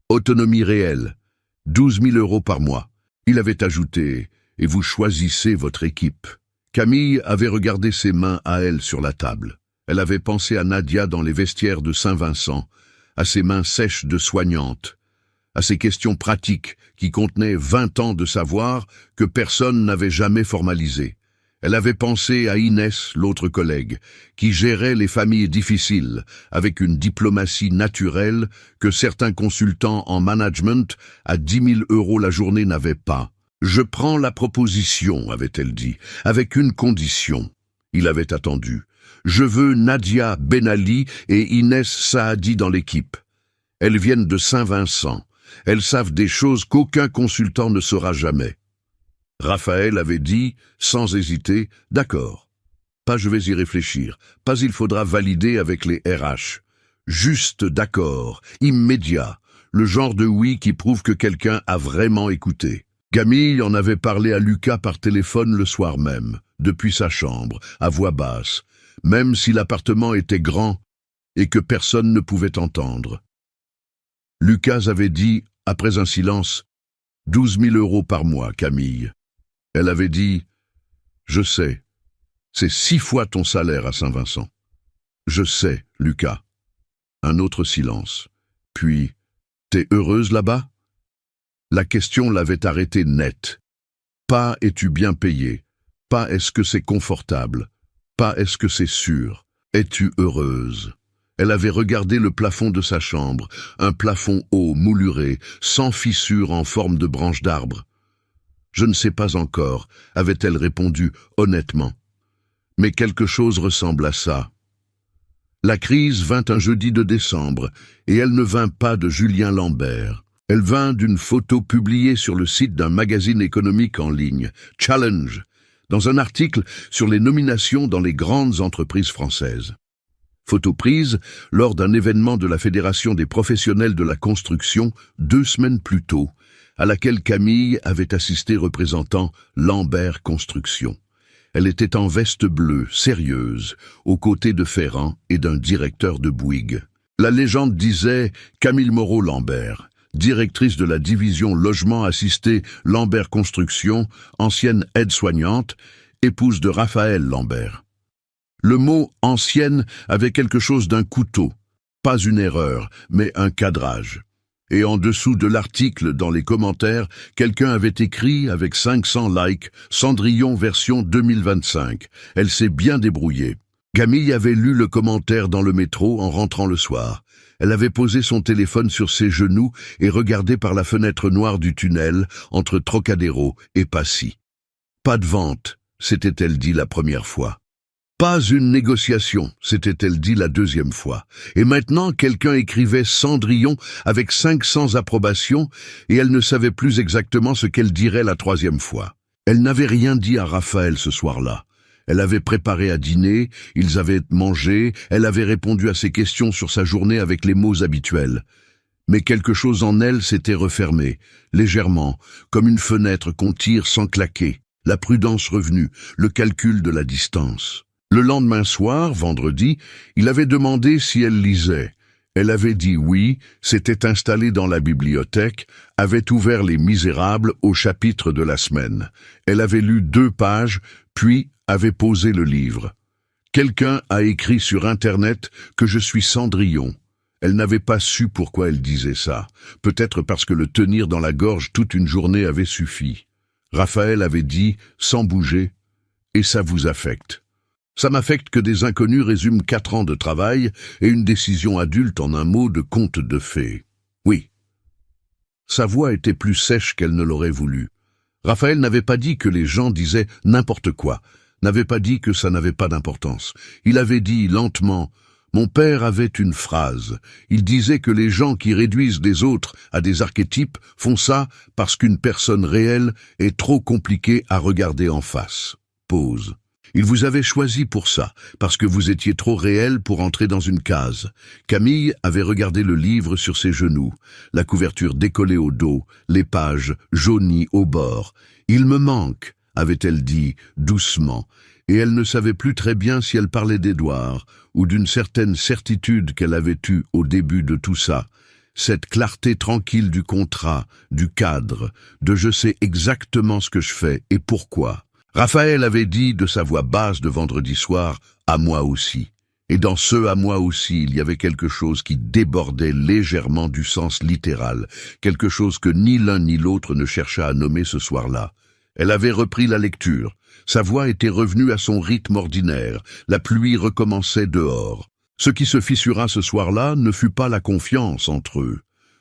Autonomie réelle. 12 000 € par mois. » Il avait ajouté « Et vous choisissez votre équipe. » Camille avait regardé ses mains à elle sur la table. Elle avait pensé à Nadia dans les vestiaires de Saint-Vincent, à ses mains sèches de soignante, à ces questions pratiques qui contenaient 20 ans de savoir que personne n'avait jamais formalisé. Elle avait pensé à Inès, l'autre collègue, qui gérait les familles difficiles avec une diplomatie naturelle que certains consultants en management à 10 000 € la journée n'avaient pas. « Je prends la proposition », avait-elle dit, « avec une condition. » Il avait attendu. « Je veux Nadia Benali et Inès Saadi dans l'équipe. Elles viennent de Saint-Vincent. Elles savent des choses qu'aucun consultant ne saura jamais. » Raphaël avait dit, sans hésiter, « D'accord. Pas je vais y réfléchir. Pas il faudra valider avec les RH. Juste d'accord, immédiat. Le genre de oui qui prouve que quelqu'un a vraiment écouté. » Camille en avait parlé à Lucas par téléphone le soir même, depuis sa chambre, à voix basse, même si l'appartement était grand et que personne ne pouvait entendre. Lucas avait dit, après un silence, 12 000 € par mois, Camille. Elle avait dit, je sais, c'est 6 fois ton salaire à Saint-Vincent. Je sais, Lucas. Un autre silence. Puis, t'es heureuse là-bas? La question l'avait arrêté net. Pas es-tu bien payé, pas est-ce que c'est confortable, pas est-ce que c'est sûr. Es-tu heureuse? Elle avait regardé le plafond de sa chambre, un plafond haut, mouluré, sans fissure en forme de branche d'arbre. Je ne sais pas encore, avait-elle répondu honnêtement. Mais quelque chose ressemble à ça. La crise vint un jeudi de décembre, et elle ne vint pas de Julien Lambert. Elle vint d'une photo publiée sur le site d'un magazine économique en ligne, Challenge, dans un article sur les nominations dans les grandes entreprises françaises. Photo prise lors d'un événement de la Fédération des professionnels de la construction 2 semaines plus tôt, à laquelle Camille avait assisté représentant Lambert Construction. Elle était en veste bleue, sérieuse, aux côtés de Ferrand et d'un directeur de Bouygues. La légende disait Camille Moreau-Lambert, directrice de la division logement assisté Lambert Construction, ancienne aide-soignante, épouse de Raphaël Lambert. Le mot « ancienne » avait quelque chose d'un couteau, pas une erreur, mais un cadrage. Et en dessous de l'article, dans les commentaires, quelqu'un avait écrit, avec 500 likes, « Cendrillon version 2025 ». Elle s'est bien débrouillée. Camille avait lu le commentaire dans le métro en rentrant le soir. Elle avait posé son téléphone sur ses genoux et regardé par la fenêtre noire du tunnel entre Trocadéro et Passy. Pas de vente, s'était-elle dit la première fois. Pas une négociation, s'était-elle dit la deuxième fois. Et maintenant, quelqu'un écrivait Cendrillon avec 500 approbations et elle ne savait plus exactement ce qu'elle dirait la troisième fois. Elle n'avait rien dit à Raphaël ce soir-là. Elle avait préparé à dîner, ils avaient mangé, elle avait répondu à ses questions sur sa journée avec les mots habituels. Mais quelque chose en elle s'était refermé, légèrement, comme une fenêtre qu'on tire sans claquer, la prudence revenue, le calcul de la distance. Le lendemain soir, vendredi, il avait demandé si elle lisait. Elle avait dit oui, s'était installée dans la bibliothèque, avait ouvert Les Misérables au chapitre de la semaine. Elle avait lu 2 pages, puis avait posé le livre. Quelqu'un a écrit sur Internet que je suis Cendrillon. Elle n'avait pas su pourquoi elle disait ça. Peut-être parce que le tenir dans la gorge toute une journée avait suffi. Raphaël avait dit, sans bouger, « Et ça vous affecte ». Ça m'affecte que des inconnus résument 4 ans de travail et une décision adulte en un mot de conte de fées. Oui. Sa voix était plus sèche qu'elle ne l'aurait voulu. Raphaël n'avait pas dit que les gens disaient n'importe quoi, n'avait pas dit que ça n'avait pas d'importance. Il avait dit lentement, « Mon père avait une phrase. Il disait que les gens qui réduisent les autres à des archétypes font ça parce qu'une personne réelle est trop compliquée à regarder en face. » Pause. Il vous avait choisi pour ça, parce que vous étiez trop réel pour entrer dans une case. Camille avait regardé le livre sur ses genoux, la couverture décollée au dos, les pages jaunies au bord. « Il me manque », avait-elle dit, doucement, et elle ne savait plus très bien si elle parlait d'Édouard, ou d'une certaine certitude qu'elle avait eue au début de tout ça. Cette clarté tranquille du contrat, du cadre, de je sais exactement ce que je fais et pourquoi. Raphaël avait dit de sa voix basse de vendredi soir « à moi aussi ». Et dans ce « à moi aussi », il y avait quelque chose qui débordait légèrement du sens littéral, quelque chose que ni l'un ni l'autre ne chercha à nommer ce soir-là. Elle avait repris la lecture. Sa voix était revenue à son rythme ordinaire. La pluie recommençait dehors. Ce qui se fissura ce soir-là ne fut pas la confiance entre eux.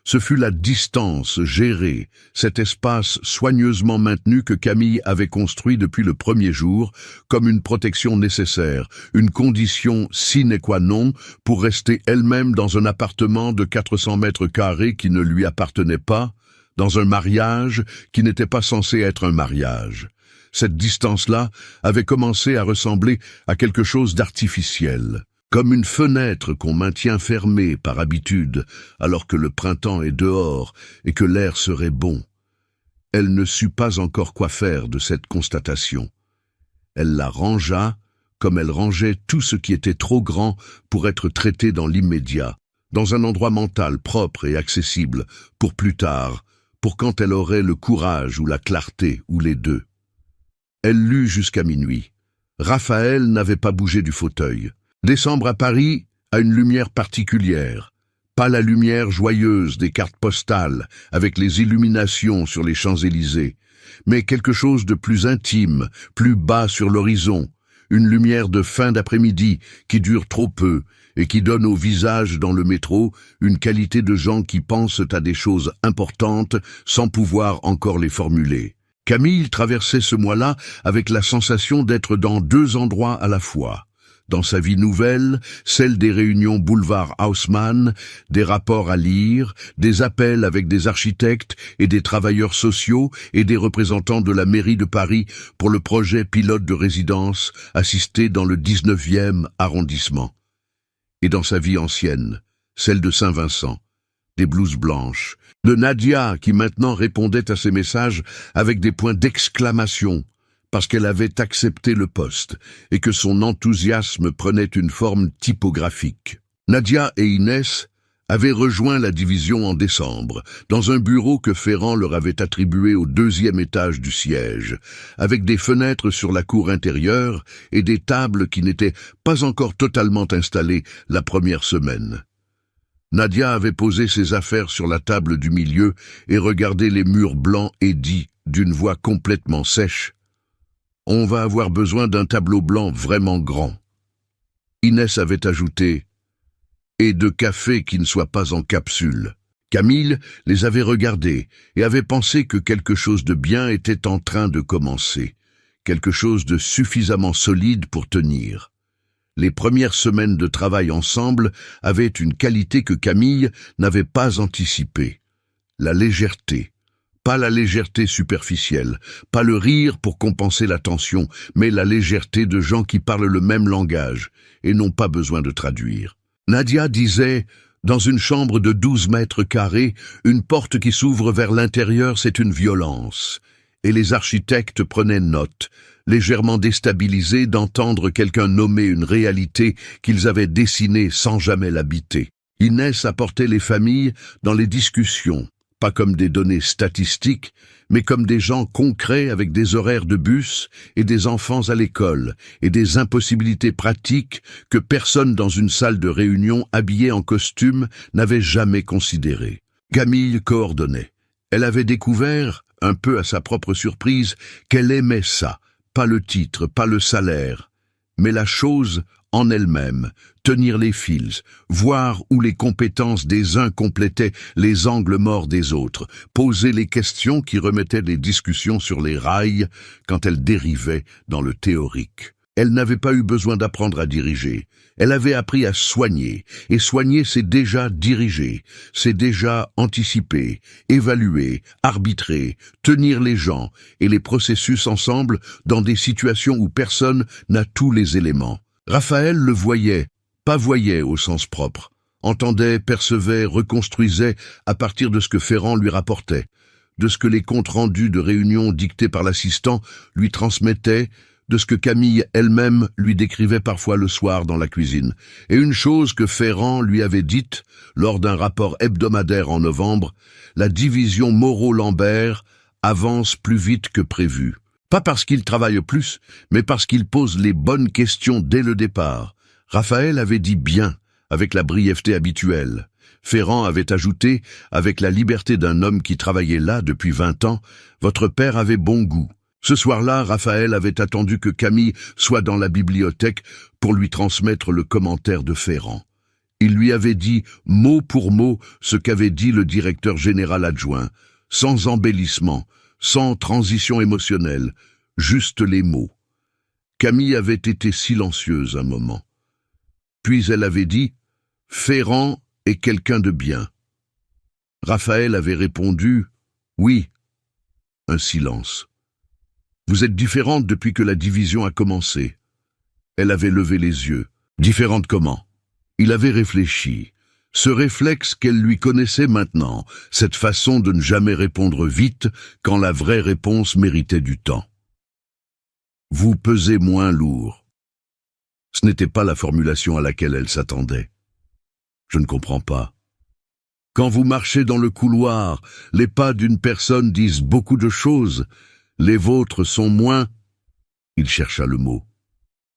Ce fut la distance gérée, cet espace soigneusement maintenu que Camille avait construit depuis le premier jour, comme une protection nécessaire, une condition sine qua non pour rester elle-même dans un appartement de 400 mètres carrés qui ne lui appartenait pas, dans un mariage qui n'était pas censé être un mariage. Cette distance-là avait commencé à ressembler à quelque chose d'artificiel. Comme une fenêtre qu'on maintient fermée par habitude, alors que le printemps est dehors et que l'air serait bon. elle ne sut pas encore quoi faire de cette constatation. Elle la rangea, comme elle rangeait tout ce qui était trop grand pour être traité dans l'immédiat, dans un endroit mental propre et accessible, pour plus tard, pour quand elle aurait le courage ou la clarté, ou les deux. Elle lut jusqu'à minuit. Raphaël n'avait pas bougé du fauteuil. Décembre à Paris a une lumière particulière. Pas la lumière joyeuse des cartes postales, avec les illuminations sur les Champs-Élysées, mais quelque chose de plus intime, plus bas sur l'horizon, une lumière de fin d'après-midi qui dure trop peu et qui donne au visage dans le métro une qualité de gens qui pensent à des choses importantes sans pouvoir encore les formuler. Camille traversait ce mois-là avec la sensation d'être dans deux endroits à la fois. Dans sa vie nouvelle, celle des réunions boulevard Haussmann, des rapports à lire, des appels avec des architectes et des travailleurs sociaux et des représentants de la mairie de Paris pour le projet pilote de résidence assisté dans le 19e arrondissement. Et dans sa vie ancienne, celle de Saint-Vincent, des blouses blanches, de Nadia qui maintenant répondait à ses messages avec des points d'exclamation, parce qu'elle avait accepté le poste et que son enthousiasme prenait une forme typographique. Nadia et Inès avaient rejoint la division en décembre, dans un bureau que Ferrand leur avait attribué au 2e étage du siège, avec des fenêtres sur la cour intérieure et des tables qui n'étaient pas encore totalement installées la première semaine. Nadia avait posé ses affaires sur la table du milieu et regardé les murs blancs et dit, d'une voix complètement sèche, « On va avoir besoin d'un tableau blanc vraiment grand. » Inès avait ajouté « Et de café qui ne soit pas en capsule. » Camille les avait regardés et avait pensé que quelque chose de bien était en train de commencer, quelque chose de suffisamment solide pour tenir. Les premières semaines de travail ensemble avaient une qualité que Camille n'avait pas anticipée, la légèreté. Pas la légèreté superficielle, pas le rire pour compenser la tension, mais la légèreté de gens qui parlent le même langage et n'ont pas besoin de traduire. Nadia disait, dans une chambre de 12 mètres carrés, une porte qui s'ouvre vers l'intérieur, c'est une violence. Et les architectes prenaient note, légèrement déstabilisés d'entendre quelqu'un nommer une réalité qu'ils avaient dessinée sans jamais l'habiter. Inès apportait les familles dans les discussions, pas comme des données statistiques, mais comme des gens concrets avec des horaires de bus et des enfants à l'école et des impossibilités pratiques que personne dans une salle de réunion habillée en costume n'avait jamais considérées. Camille coordonnait. Elle avait découvert, un peu à sa propre surprise, qu'elle aimait ça, pas le titre, pas le salaire, mais la chose en elle-même, tenir les fils, voir où les compétences des uns complétaient les angles morts des autres, poser les questions qui remettaient les discussions sur les rails quand elles dérivaient dans le théorique. Elle n'avait pas eu besoin d'apprendre à diriger. Elle avait appris à soigner, et soigner c'est déjà diriger, c'est déjà anticiper, évaluer, arbitrer, tenir les gens et les processus ensemble dans des situations où personne n'a tous les éléments. Raphaël le voyait, pas voyait au sens propre, entendait, percevait, reconstruisait à partir de ce que Ferrand lui rapportait, de ce que les comptes rendus de réunions dictés par l'assistant lui transmettaient, de ce que Camille elle-même lui décrivait parfois le soir dans la cuisine, et une chose que Ferrand lui avait dite lors d'un rapport hebdomadaire en novembre, la division Moreau-Lambert avance plus vite que prévu. Pas parce qu'il travaille plus, mais parce qu'il pose les bonnes questions dès le départ. Raphaël avait dit bien, avec la brièveté habituelle. Ferrand avait ajouté, avec la liberté d'un homme qui travaillait là depuis 20 ans, « Votre père avait bon goût ». Ce soir-là, Raphaël avait attendu que Camille soit dans la bibliothèque pour lui transmettre le commentaire de Ferrand. Il lui avait dit mot pour mot ce qu'avait dit le directeur général adjoint, sans embellissement, sans transition émotionnelle, juste les mots. Camille avait été silencieuse un moment. Puis elle avait dit « Ferrand est quelqu'un de bien ». Raphaël avait répondu « Oui ». Un silence. « Vous êtes différente depuis que la division a commencé. » Elle avait levé les yeux. « Différente comment ?» Il avait réfléchi. Ce réflexe qu'elle lui connaissait maintenant, cette façon de ne jamais répondre vite quand la vraie réponse méritait du temps. Vous pesez moins lourd. Ce n'était pas la formulation à laquelle elle s'attendait. Je ne comprends pas. Quand vous marchez dans le couloir, les pas d'une personne disent beaucoup de choses. Les vôtres sont moins... Il chercha le mot.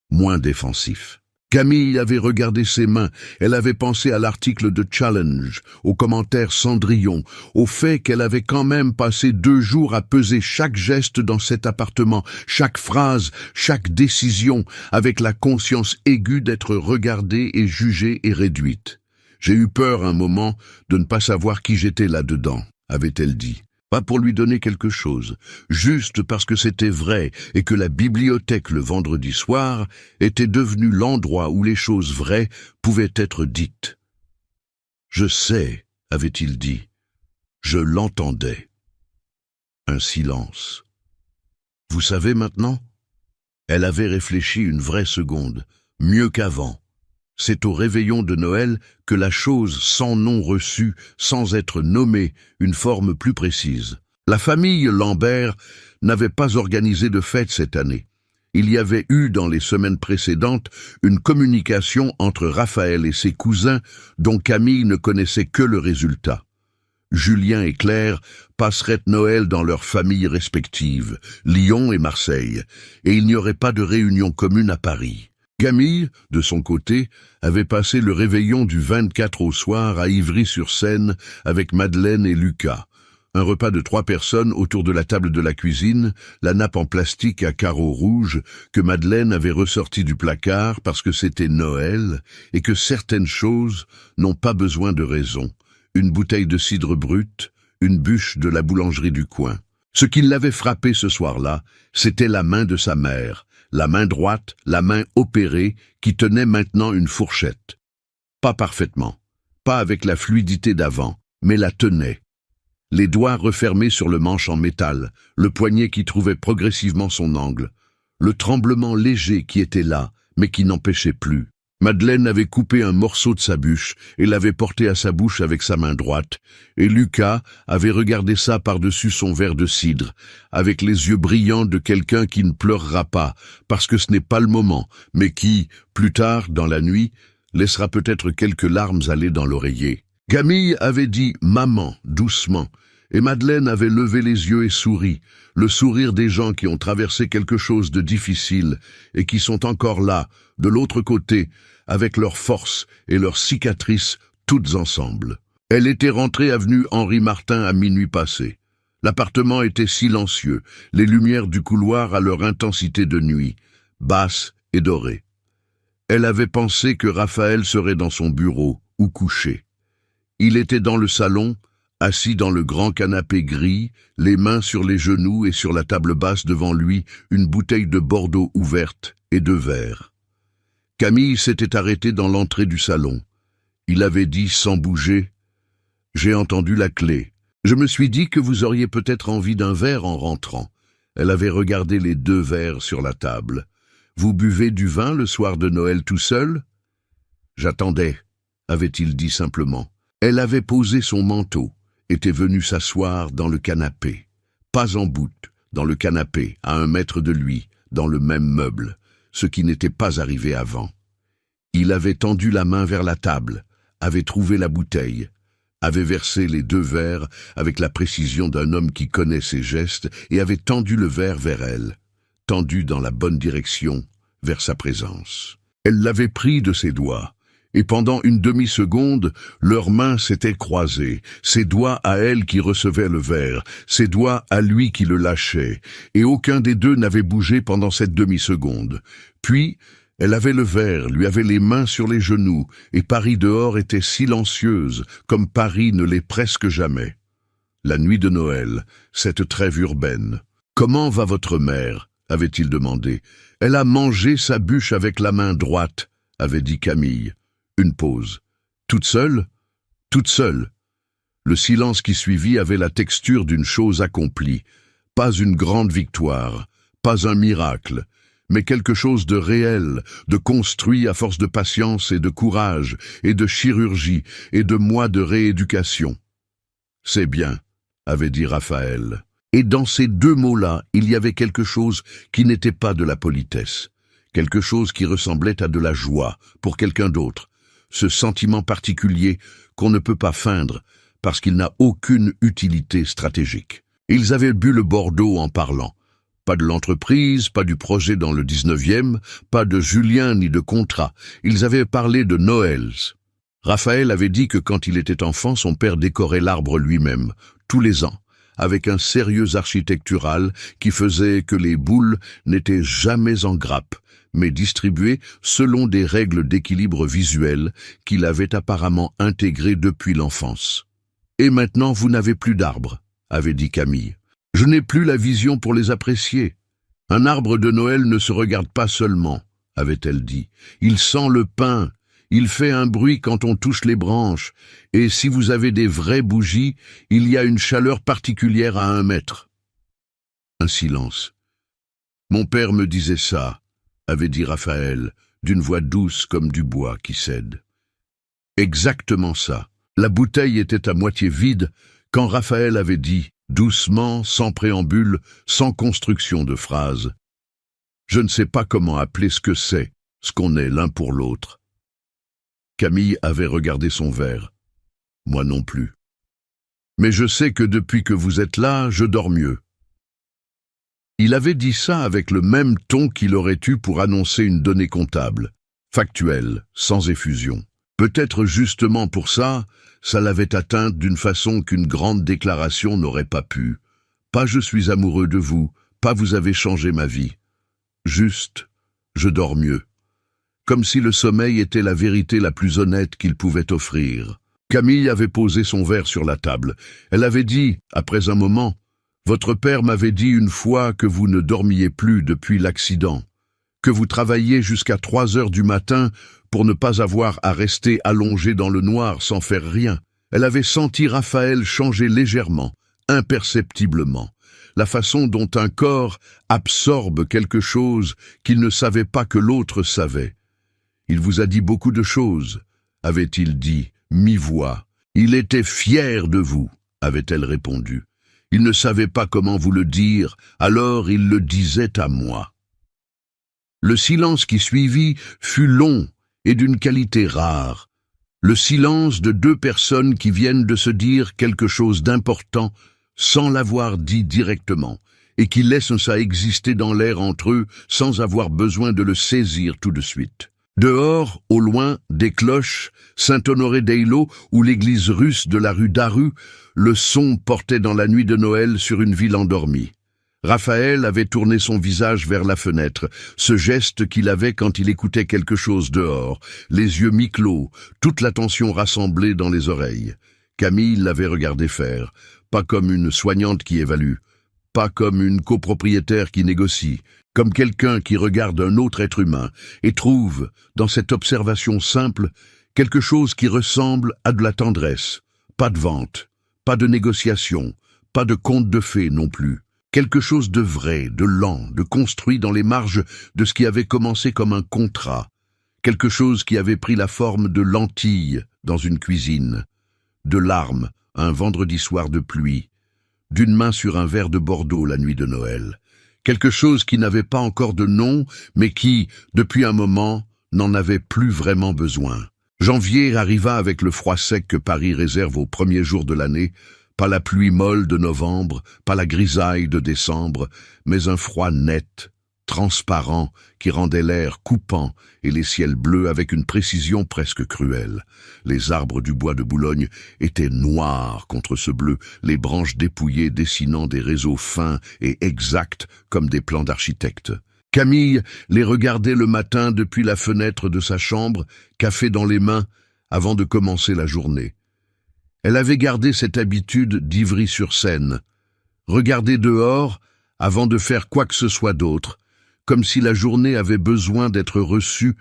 Moins défensifs. Camille avait regardé ses mains, elle avait pensé à l'article de Challenge, aux commentaires Cendrillon, au fait qu'elle avait quand même passé 2 jours à peser chaque geste dans cet appartement, chaque phrase, chaque décision, avec la conscience aiguë d'être regardée et jugée et réduite. J'ai eu peur un moment de ne pas savoir qui j'étais là-dedans, avait-elle dit. Pas pour lui donner quelque chose, juste parce que c'était vrai et que la bibliothèque le vendredi soir était devenue l'endroit où les choses vraies pouvaient être dites. « Je sais », avait-il dit. « Je l'entendais. » Un silence. « Vous savez maintenant ?» Elle avait réfléchi une vraie seconde, mieux qu'avant. C'est au réveillon de Noël que la chose sans nom reçu, sans être nommée, une forme plus précise. La famille Lambert n'avait pas organisé de fête cette année. Il y avait eu dans les semaines précédentes une communication entre Raphaël et ses cousins dont Camille ne connaissait que le résultat. Julien et Claire passeraient Noël dans leurs familles respectives, Lyon et Marseille, et il n'y aurait pas de réunion commune à Paris. Camille, de son côté, avait passé le réveillon du 24 au soir à Ivry-sur-Seine avec Madeleine et Lucas. Un repas de 3 personnes autour de la table de la cuisine, la nappe en plastique à carreaux rouges que Madeleine avait ressortie du placard parce que c'était Noël et que certaines choses n'ont pas besoin de raison. Une bouteille de cidre brut, une bûche de la boulangerie du coin. Ce qui l'avait frappé ce soir-là, c'était la main de sa mère. La main droite, la main opérée, qui tenait maintenant une fourchette. Pas parfaitement, pas avec la fluidité d'avant, mais la tenait. Les doigts refermés sur le manche en métal, le poignet qui trouvait progressivement son angle, le tremblement léger qui était là, mais qui n'empêchait plus. Madeleine avait coupé un morceau de sa bûche et l'avait porté à sa bouche avec sa main droite, et Lucas avait regardé ça par-dessus son verre de cidre, avec les yeux brillants de quelqu'un qui ne pleurera pas, parce que ce n'est pas le moment, mais qui, plus tard, dans la nuit, laissera peut-être quelques larmes aller dans l'oreiller. Camille avait dit « maman » doucement, et Madeleine avait levé les yeux et souri, le sourire des gens qui ont traversé quelque chose de difficile et qui sont encore là, de l'autre côté, avec leurs forces et leurs cicatrices, toutes ensemble. Elle était rentrée avenue Henri Martin à minuit passé. L'appartement était silencieux, les lumières du couloir à leur intensité de nuit, basses et dorées. Elle avait pensé que Raphaël serait dans son bureau ou couché. Il était dans le salon, assis dans le grand canapé gris, les mains sur les genoux et sur la table basse devant lui, une bouteille de Bordeaux ouverte et 2 verres. Camille s'était arrêtée dans l'entrée du salon. Il avait dit sans bouger « J'ai entendu la clé. Je me suis dit que vous auriez peut-être envie d'un verre en rentrant. » Elle avait regardé les 2 verres sur la table. « Vous buvez du vin le soir de Noël tout seul ?»« J'attendais, » avait-il dit simplement. Elle avait posé son manteau, était venue s'asseoir dans le canapé. Pas en boute, dans le canapé, à 1 mètre de lui, dans le même meuble, ce qui n'était pas arrivé avant. Il avait tendu la main vers la table, avait trouvé la bouteille, avait versé les 2 verres avec la précision d'un homme qui connaît ses gestes et avait tendu le verre vers elle, tendu dans la bonne direction, vers sa présence. Elle l'avait pris de ses doigts, et pendant une demi-seconde, leurs mains s'étaient croisées, ses doigts à elle qui recevaient le verre, ses doigts à lui qui le lâchait, et aucun des deux n'avait bougé pendant cette demi-seconde. Puis, elle avait le verre, lui avait les mains sur les genoux, et Paris dehors était silencieuse, comme Paris ne l'est presque jamais. La nuit de Noël, cette trêve urbaine. « Comment va votre mère ?» avait-il demandé. « Elle a mangé sa bûche avec la main droite », avait dit Camille. Une pause. « Toute seule ?»« Toute seule. » Le silence qui suivit avait la texture d'une chose accomplie. Pas une grande victoire, pas un miracle, mais quelque chose de réel, de construit à force de patience et de courage, et de chirurgie, et de mois de rééducation. « C'est bien », avait dit Raphaël. Et dans ces deux mots-là, il y avait quelque chose qui n'était pas de la politesse, quelque chose qui ressemblait à de la joie pour quelqu'un d'autre, ce sentiment particulier qu'on ne peut pas feindre parce qu'il n'a aucune utilité stratégique. Ils avaient bu le Bordeaux en parlant. Pas de l'entreprise, pas du projet dans le 19e, pas de Julien ni de contrat. Ils avaient parlé de Noëls. Raphaël avait dit que quand il était enfant, son père décorait l'arbre lui-même, tous les ans, avec un sérieux architectural qui faisait que les boules n'étaient jamais en grappe, mais distribuées selon des règles d'équilibre visuel qu'il avait apparemment intégrées depuis l'enfance. « Et maintenant, vous n'avez plus d'arbres », avait dit Camille. « Je n'ai plus la vision pour les apprécier. Un arbre de Noël ne se regarde pas seulement, » avait-elle dit. « Il sent le pain. Il fait un bruit quand on touche les branches, et si vous avez des vraies bougies, il y a une chaleur particulière à 1 mètre. » Un silence. « Mon père me disait ça, » avait dit Raphaël, d'une voix douce comme du bois qui cède. Exactement ça. La bouteille était à moitié vide quand Raphaël avait dit, doucement, sans préambule, sans construction de phrase, « Je ne sais pas comment appeler ce que c'est, ce qu'on est l'un pour l'autre. » Camille avait regardé son verre. Moi non plus. Mais je sais que depuis que vous êtes là, je dors mieux. Il avait dit ça avec le même ton qu'il aurait eu pour annoncer une donnée comptable, factuelle, sans effusion. Peut-être justement pour ça, ça l'avait atteinte d'une façon qu'une grande déclaration n'aurait pas pu. Pas « je suis amoureux de vous », pas « vous avez changé ma vie ». Juste « je dors mieux ». Comme si le sommeil était la vérité la plus honnête qu'il pouvait offrir. Camille avait posé son verre sur la table. Elle avait dit, après un moment, « Votre père m'avait dit une fois que vous ne dormiez plus depuis l'accident, que vous travailliez jusqu'à 3 heures du matin pour ne pas avoir à rester allongé dans le noir sans faire rien. » Elle avait senti Raphaël changer légèrement, imperceptiblement, la façon dont un corps absorbe quelque chose qu'il ne savait pas que l'autre savait. « Il vous a dit beaucoup de choses, » avait-il dit, mi-voix. « Il était fier de vous, » avait-elle répondu. « Il ne savait pas comment vous le dire, alors il le disait à moi. » Le silence qui suivit fut long et d'une qualité rare. Le silence de 2 personnes qui viennent de se dire quelque chose d'important sans l'avoir dit directement et qui laissent ça exister dans l'air entre eux sans avoir besoin de le saisir tout de suite. Dehors, au loin, des cloches, Saint-Honoré-d'Eylau ou l'église russe de la rue Daru, le son portait dans la nuit de Noël sur une ville endormie. Raphaël avait tourné son visage vers la fenêtre, ce geste qu'il avait quand il écoutait quelque chose dehors, les yeux mi-clos, toute l'attention rassemblée dans les oreilles. Camille l'avait regardé faire, pas comme une soignante qui évalue, pas comme une copropriétaire qui négocie, comme quelqu'un qui regarde un autre être humain et trouve, dans cette observation simple, quelque chose qui ressemble à de la tendresse. Pas de vente, pas de négociation, pas de conte de fées non plus. Quelque chose de vrai, de lent, de construit dans les marges de ce qui avait commencé comme un contrat. Quelque chose qui avait pris la forme de lentilles dans une cuisine, de larmes un vendredi soir de pluie, d'une main sur un verre de Bordeaux la nuit de Noël. Quelque chose qui n'avait pas encore de nom, mais qui, depuis un moment, n'en avait plus vraiment besoin. Janvier arriva avec le froid sec que Paris réserve aux premiers jours de l'année, pas la pluie molle de novembre, pas la grisaille de décembre, mais un froid net, transparent, qui rendait l'air coupant et les ciels bleus avec une précision presque cruelle. Les arbres du bois de Boulogne étaient noirs contre ce bleu, les branches dépouillées dessinant des réseaux fins et exacts comme des plans d'architecte. Camille les regardait le matin depuis la fenêtre de sa chambre, café dans les mains, avant de commencer la journée. Elle avait gardé cette habitude d'Ivry-sur-Seine, regarder dehors avant de faire quoi que ce soit d'autre, comme si la journée avait besoin d'être reçue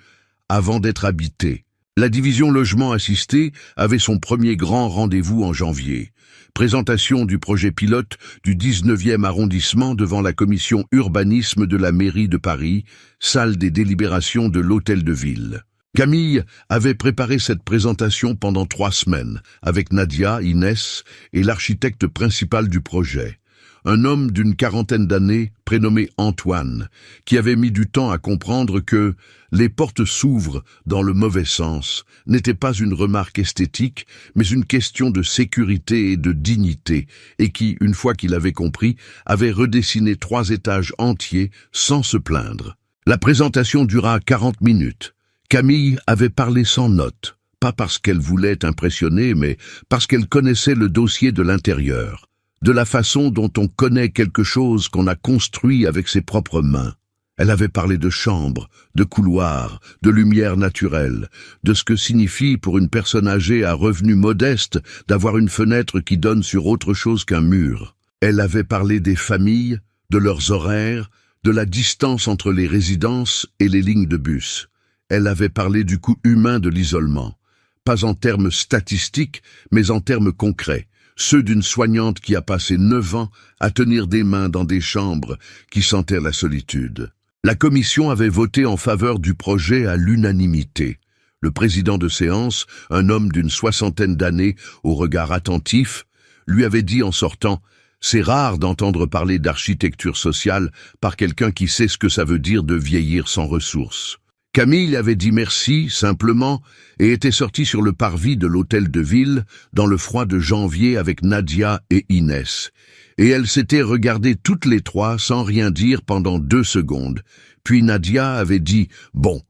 avant d'être habitée. La division logement assisté avait son premier grand rendez-vous en janvier. Présentation du projet pilote du 19e arrondissement devant la commission urbanisme de la mairie de Paris, salle des délibérations de l'hôtel de ville. Camille avait préparé cette présentation pendant 3 semaines, avec Nadia, Inès et l'architecte principal du projet. Un homme d'une 40aine d'années, prénommé Antoine, qui avait mis du temps à comprendre que « les portes s'ouvrent dans le mauvais sens » n'était pas une remarque esthétique, mais une question de sécurité et de dignité, et qui, une fois qu'il avait compris, avait redessiné 3 étages entiers sans se plaindre. La présentation dura 40 minutes. Camille avait parlé sans notes, pas parce qu'elle voulait impressionner, mais parce qu'elle connaissait le dossier de l'intérieur. De la façon dont on connaît quelque chose qu'on a construit avec ses propres mains. Elle avait parlé de chambres, de couloirs, de lumière naturelle, de ce que signifie pour une personne âgée à revenu modeste d'avoir une fenêtre qui donne sur autre chose qu'un mur. Elle avait parlé des familles, de leurs horaires, de la distance entre les résidences et les lignes de bus. Elle avait parlé du coût humain de l'isolement, pas en termes statistiques, mais en termes concrets. Ceux d'une soignante qui a passé 9 ans à tenir des mains dans des chambres qui sentaient la solitude. La commission avait voté en faveur du projet à l'unanimité. Le président de séance, un homme d'une 60aine d'années au regard attentif, lui avait dit en sortant « C'est rare d'entendre parler d'architecture sociale par quelqu'un qui sait ce que ça veut dire de vieillir sans ressources. » Camille avait dit merci, simplement, et était sortie sur le parvis de l'hôtel de ville, dans le froid de janvier avec Nadia et Inès. Et elles s'étaient regardées toutes les 3 sans rien dire pendant 2 secondes. Puis Nadia avait dit « Bon,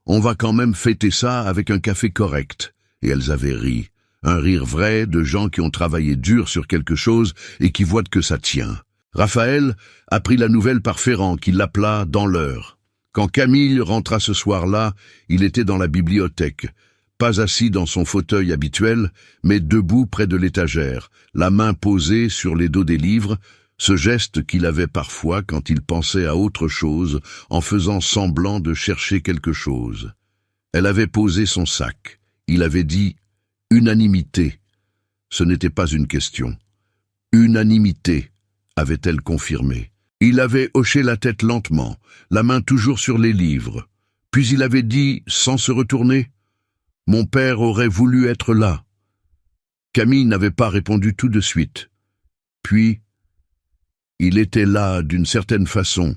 on va quand même fêter ça avec un café correct. » Et elles avaient ri. Un rire vrai de gens qui ont travaillé dur sur quelque chose et qui voient que ça tient. Raphaël apprit la nouvelle par Ferrand, qui l'appela dans l'heure. Quand Camille rentra ce soir-là, il était dans la bibliothèque, pas assis dans son fauteuil habituel, mais debout près de l'étagère, la main posée sur les dos des livres, ce geste qu'il avait parfois quand il pensait à autre chose, en faisant semblant de chercher quelque chose. Elle avait posé son sac. Il avait dit « Unanimité ». Ce n'était pas une question. « Unanimité », avait-elle confirmé. Il avait hoché la tête lentement, la main toujours sur les livres. Puis il avait dit, sans se retourner, « Mon père aurait voulu être là. » Camille n'avait pas répondu tout de suite. Puis, il était là d'une certaine façon.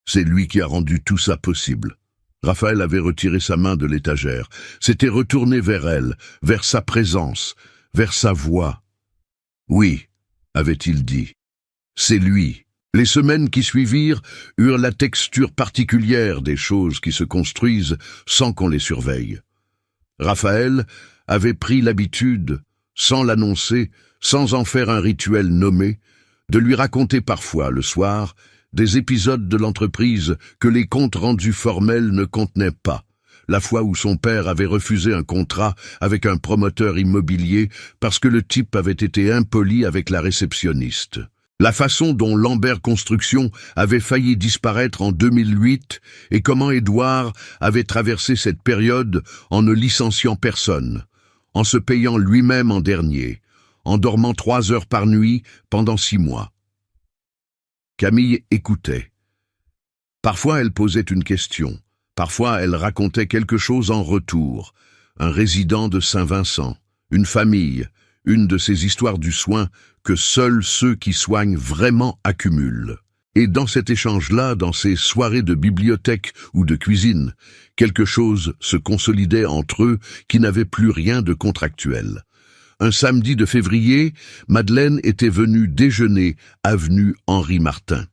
C'est lui qui a rendu tout ça possible. Raphaël avait retiré sa main de l'étagère, s'était retourné vers elle, vers sa présence, vers sa voix. « Oui, » avait-il dit, « c'est lui. » Les semaines qui suivirent eurent la texture particulière des choses qui se construisent sans qu'on les surveille. Raphaël avait pris l'habitude, sans l'annoncer, sans en faire un rituel nommé, de lui raconter parfois, le soir, des épisodes de l'entreprise que les comptes rendus formels ne contenaient pas. La fois où son père avait refusé un contrat avec un promoteur immobilier parce que le type avait été impoli avec la réceptionniste. La façon dont Lambert Construction avait failli disparaître en 2008 et comment Édouard avait traversé cette période en ne licenciant personne, en se payant lui-même en dernier, en dormant 3 heures par nuit pendant 6 mois. Camille écoutait. Parfois elle posait une question, parfois elle racontait quelque chose en retour, un résident de Saint-Vincent, une famille, une de ces histoires du soin que seuls ceux qui soignent vraiment accumulent. Et dans cet échange-là, dans ces soirées de bibliothèque ou de cuisine, quelque chose se consolidait entre eux qui n'avait plus rien de contractuel. Un samedi de février, Madeleine était venue déjeuner avenue Henri Martin.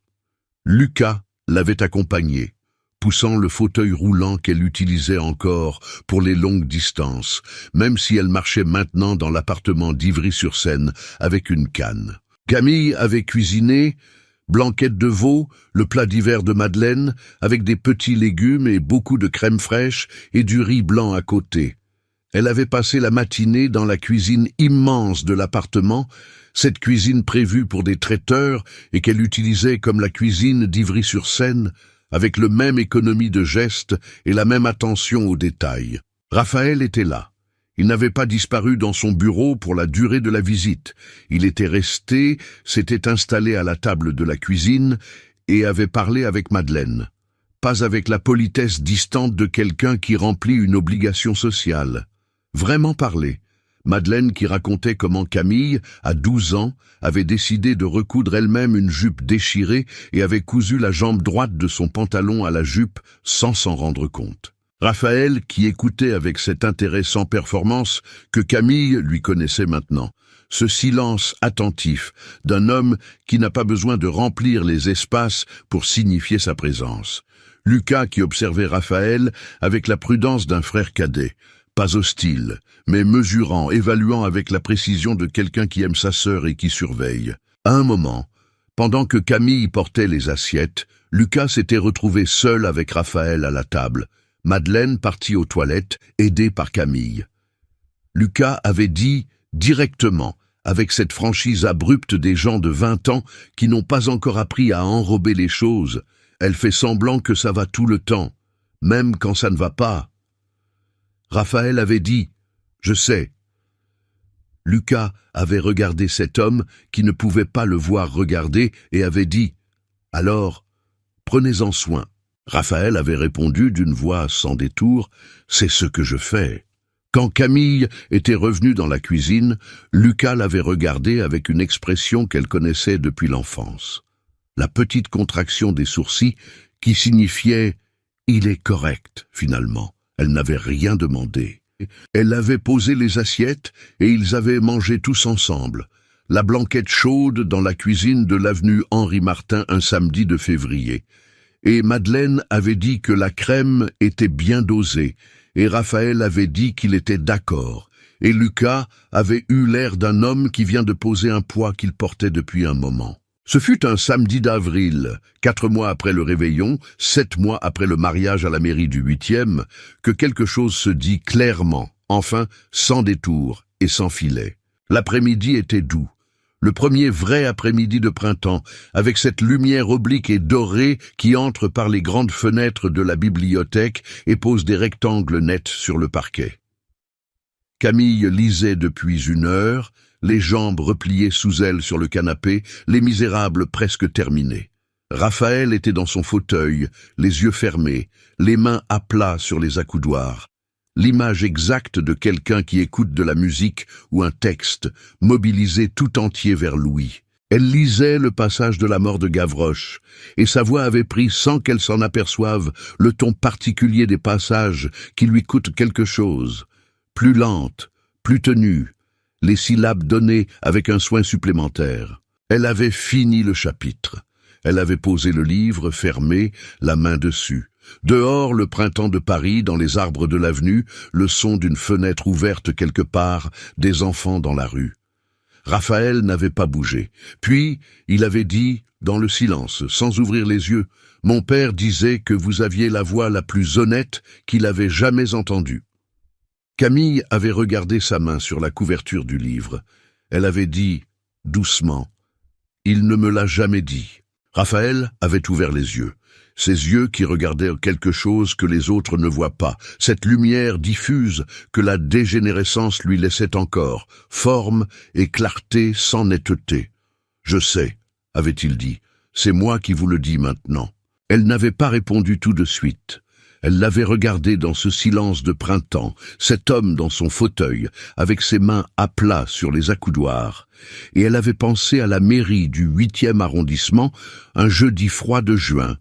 Lucas l'avait accompagnée, poussant le fauteuil roulant qu'elle utilisait encore pour les longues distances, même si elle marchait maintenant dans l'appartement d'Ivry-sur-Seine avec une canne. Camille avait cuisiné, blanquette de veau, le plat d'hiver de Madeleine, avec des petits légumes et beaucoup de crème fraîche et du riz blanc à côté. Elle avait passé la matinée dans la cuisine immense de l'appartement, cette cuisine prévue pour des traiteurs et qu'elle utilisait comme la cuisine d'Ivry-sur-Seine, avec le même économie de gestes et la même attention aux détails. Raphaël était là. Il n'avait pas disparu dans son bureau pour la durée de la visite. Il était resté, s'était installé à la table de la cuisine et avait parlé avec Madeleine. Pas avec la politesse distante de quelqu'un qui remplit une obligation sociale. Vraiment parler. Madeleine qui racontait comment Camille, à 12 ans, avait décidé de recoudre elle-même une jupe déchirée et avait cousu la jambe droite de son pantalon à la jupe sans s'en rendre compte. Raphaël qui écoutait avec cet intérêt sans performance que Camille lui connaissait maintenant. Ce silence attentif d'un homme qui n'a pas besoin de remplir les espaces pour signifier sa présence. Lucas qui observait Raphaël avec la prudence d'un frère cadet. Pas hostile, mais mesurant, évaluant avec la précision de quelqu'un qui aime sa sœur et qui surveille. À un moment, pendant que Camille portait les assiettes, Lucas s'était retrouvé seul avec Raphaël à la table. Madeleine partit aux toilettes, aidée par Camille. Lucas avait dit directement, avec cette franchise abrupte des gens de 20 ans qui n'ont pas encore appris à enrober les choses, elle fait semblant que ça va tout le temps, même quand ça ne va pas. Raphaël avait dit « Je sais ». Lucas avait regardé cet homme qui ne pouvait pas le voir regarder et avait dit « Alors, prenez-en soin ». Raphaël avait répondu d'une voix sans détour « C'est ce que je fais ». Quand Camille était revenue dans la cuisine, Lucas l'avait regardée avec une expression qu'elle connaissait depuis l'enfance. La petite contraction des sourcils qui signifiait « Il est correct » finalement. Elle n'avait rien demandé. Elle avait posé les assiettes et ils avaient mangé tous ensemble. La blanquette chaude dans la cuisine de l'avenue Henri-Martin un samedi de février. Et Madeleine avait dit que la crème était bien dosée, et Raphaël avait dit qu'il était d'accord, et Lucas avait eu l'air d'un homme qui vient de poser un poids qu'il portait depuis un moment. Ce fut un samedi d'avril, 4 mois après le réveillon, 7 mois après le mariage à la mairie du 8e, que quelque chose se dit clairement, enfin, sans détour et sans filet. L'après-midi était doux. Le premier vrai après-midi de printemps, avec cette lumière oblique et dorée qui entre par les grandes fenêtres de la bibliothèque et pose des rectangles nets sur le parquet. Camille lisait depuis 1 heure, les jambes repliées sous elle sur le canapé, Les Misérables presque terminés. Raphaël était dans son fauteuil, les yeux fermés, les mains à plat sur les accoudoirs. L'image exacte de quelqu'un qui écoute de la musique ou un texte, mobilisé tout entier vers Louis. Elle lisait le passage de la mort de Gavroche, et sa voix avait pris, sans qu'elle s'en aperçoive, le ton particulier des passages qui lui coûtent quelque chose. Plus lente, plus tenue, les syllabes données avec un soin supplémentaire. Elle avait fini le chapitre. Elle avait posé le livre, fermé, la main dessus. Dehors, le printemps de Paris, dans les arbres de l'avenue, le son d'une fenêtre ouverte quelque part, des enfants dans la rue. Raphaël n'avait pas bougé. Puis, il avait dit, dans le silence, sans ouvrir les yeux, « Mon père disait que vous aviez la voix la plus honnête qu'il avait jamais entendue. » Camille avait regardé sa main sur la couverture du livre. Elle avait dit, doucement, « Il ne me l'a jamais dit. » Raphaël avait ouvert les yeux. Ses yeux qui regardaient quelque chose que les autres ne voient pas, cette lumière diffuse que la dégénérescence lui laissait encore, forme et clarté sans netteté. « Je sais », avait-il dit, « c'est moi qui vous le dis maintenant. » Elle n'avait pas répondu tout de suite. Elle l'avait regardé dans ce silence de printemps, cet homme dans son fauteuil, avec ses mains à plat sur les accoudoirs, et elle avait pensé à la mairie du 8e arrondissement, un jeudi froid de juin,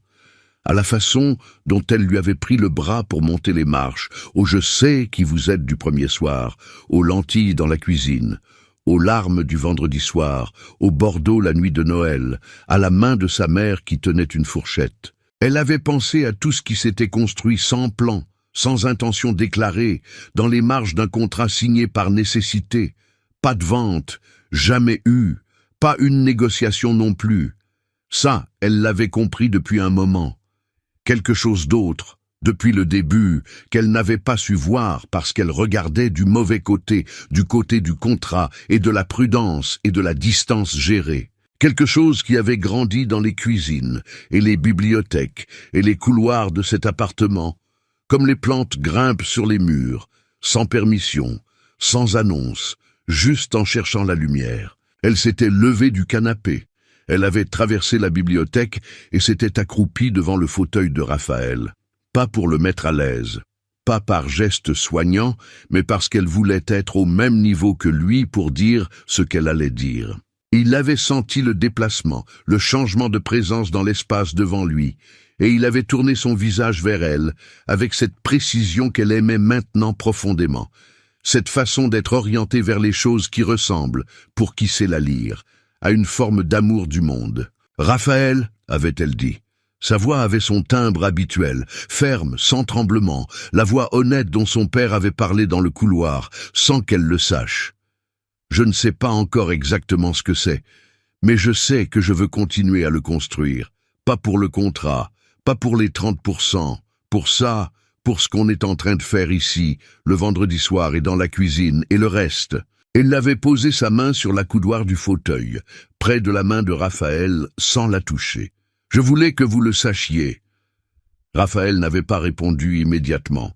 à la façon dont elle lui avait pris le bras pour monter les marches, au « je sais qui vous êtes » du premier soir, aux lentilles dans la cuisine, aux larmes du vendredi soir, au Bordeaux la nuit de Noël, à la main de sa mère qui tenait une fourchette. Elle avait pensé à tout ce qui s'était construit sans plan, sans intention déclarée, dans les marges d'un contrat signé par nécessité. Pas de vente, jamais eu, pas une négociation non plus. Ça, elle l'avait compris depuis un moment. Quelque chose d'autre, depuis le début, qu'elle n'avait pas su voir parce qu'elle regardait du mauvais côté, du côté du contrat et de la prudence et de la distance gérée. Quelque chose qui avait grandi dans les cuisines et les bibliothèques et les couloirs de cet appartement, comme les plantes grimpent sur les murs, sans permission, sans annonce, juste en cherchant la lumière. Elle s'était levée du canapé. Elle avait traversé la bibliothèque et s'était accroupie devant le fauteuil de Raphaël. Pas pour le mettre à l'aise, pas par geste soignant, mais parce qu'elle voulait être au même niveau que lui pour dire ce qu'elle allait dire. Il avait senti le déplacement, le changement de présence dans l'espace devant lui, et il avait tourné son visage vers elle, avec cette précision qu'elle aimait maintenant profondément, cette façon d'être orientée vers les choses qui ressemblent, pour qui sait la lire, à une forme d'amour du monde. « Raphaël » avait-elle dit. Sa voix avait son timbre habituel, ferme, sans tremblement, la voix honnête dont son père avait parlé dans le couloir, sans qu'elle le sache. Je ne sais pas encore exactement ce que c'est, mais je sais que je veux continuer à le construire. Pas pour le contrat, pas pour les 30%, pour ça, pour ce qu'on est en train de faire ici, le vendredi soir et dans la cuisine, et le reste. Elle avait posé sa main sur l'accoudoir du fauteuil, près de la main de Raphaël, sans la toucher. « Je voulais que vous le sachiez. » Raphaël n'avait pas répondu immédiatement.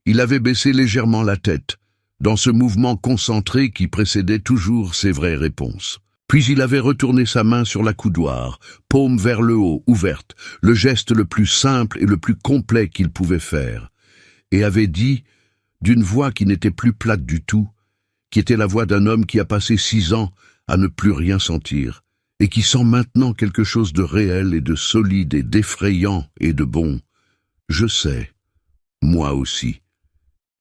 Il avait baissé légèrement la tête, dans ce mouvement concentré qui précédait toujours ses vraies réponses. Puis il avait retourné sa main sur l'accoudoir, paume vers le haut, ouverte, le geste le plus simple et le plus complet qu'il pouvait faire, et avait dit, d'une voix qui n'était plus plate du tout, qui était la voix d'un homme qui a passé 6 ans à ne plus rien sentir, et qui sent maintenant quelque chose de réel et de solide et d'effrayant et de bon. « Je sais, moi aussi. »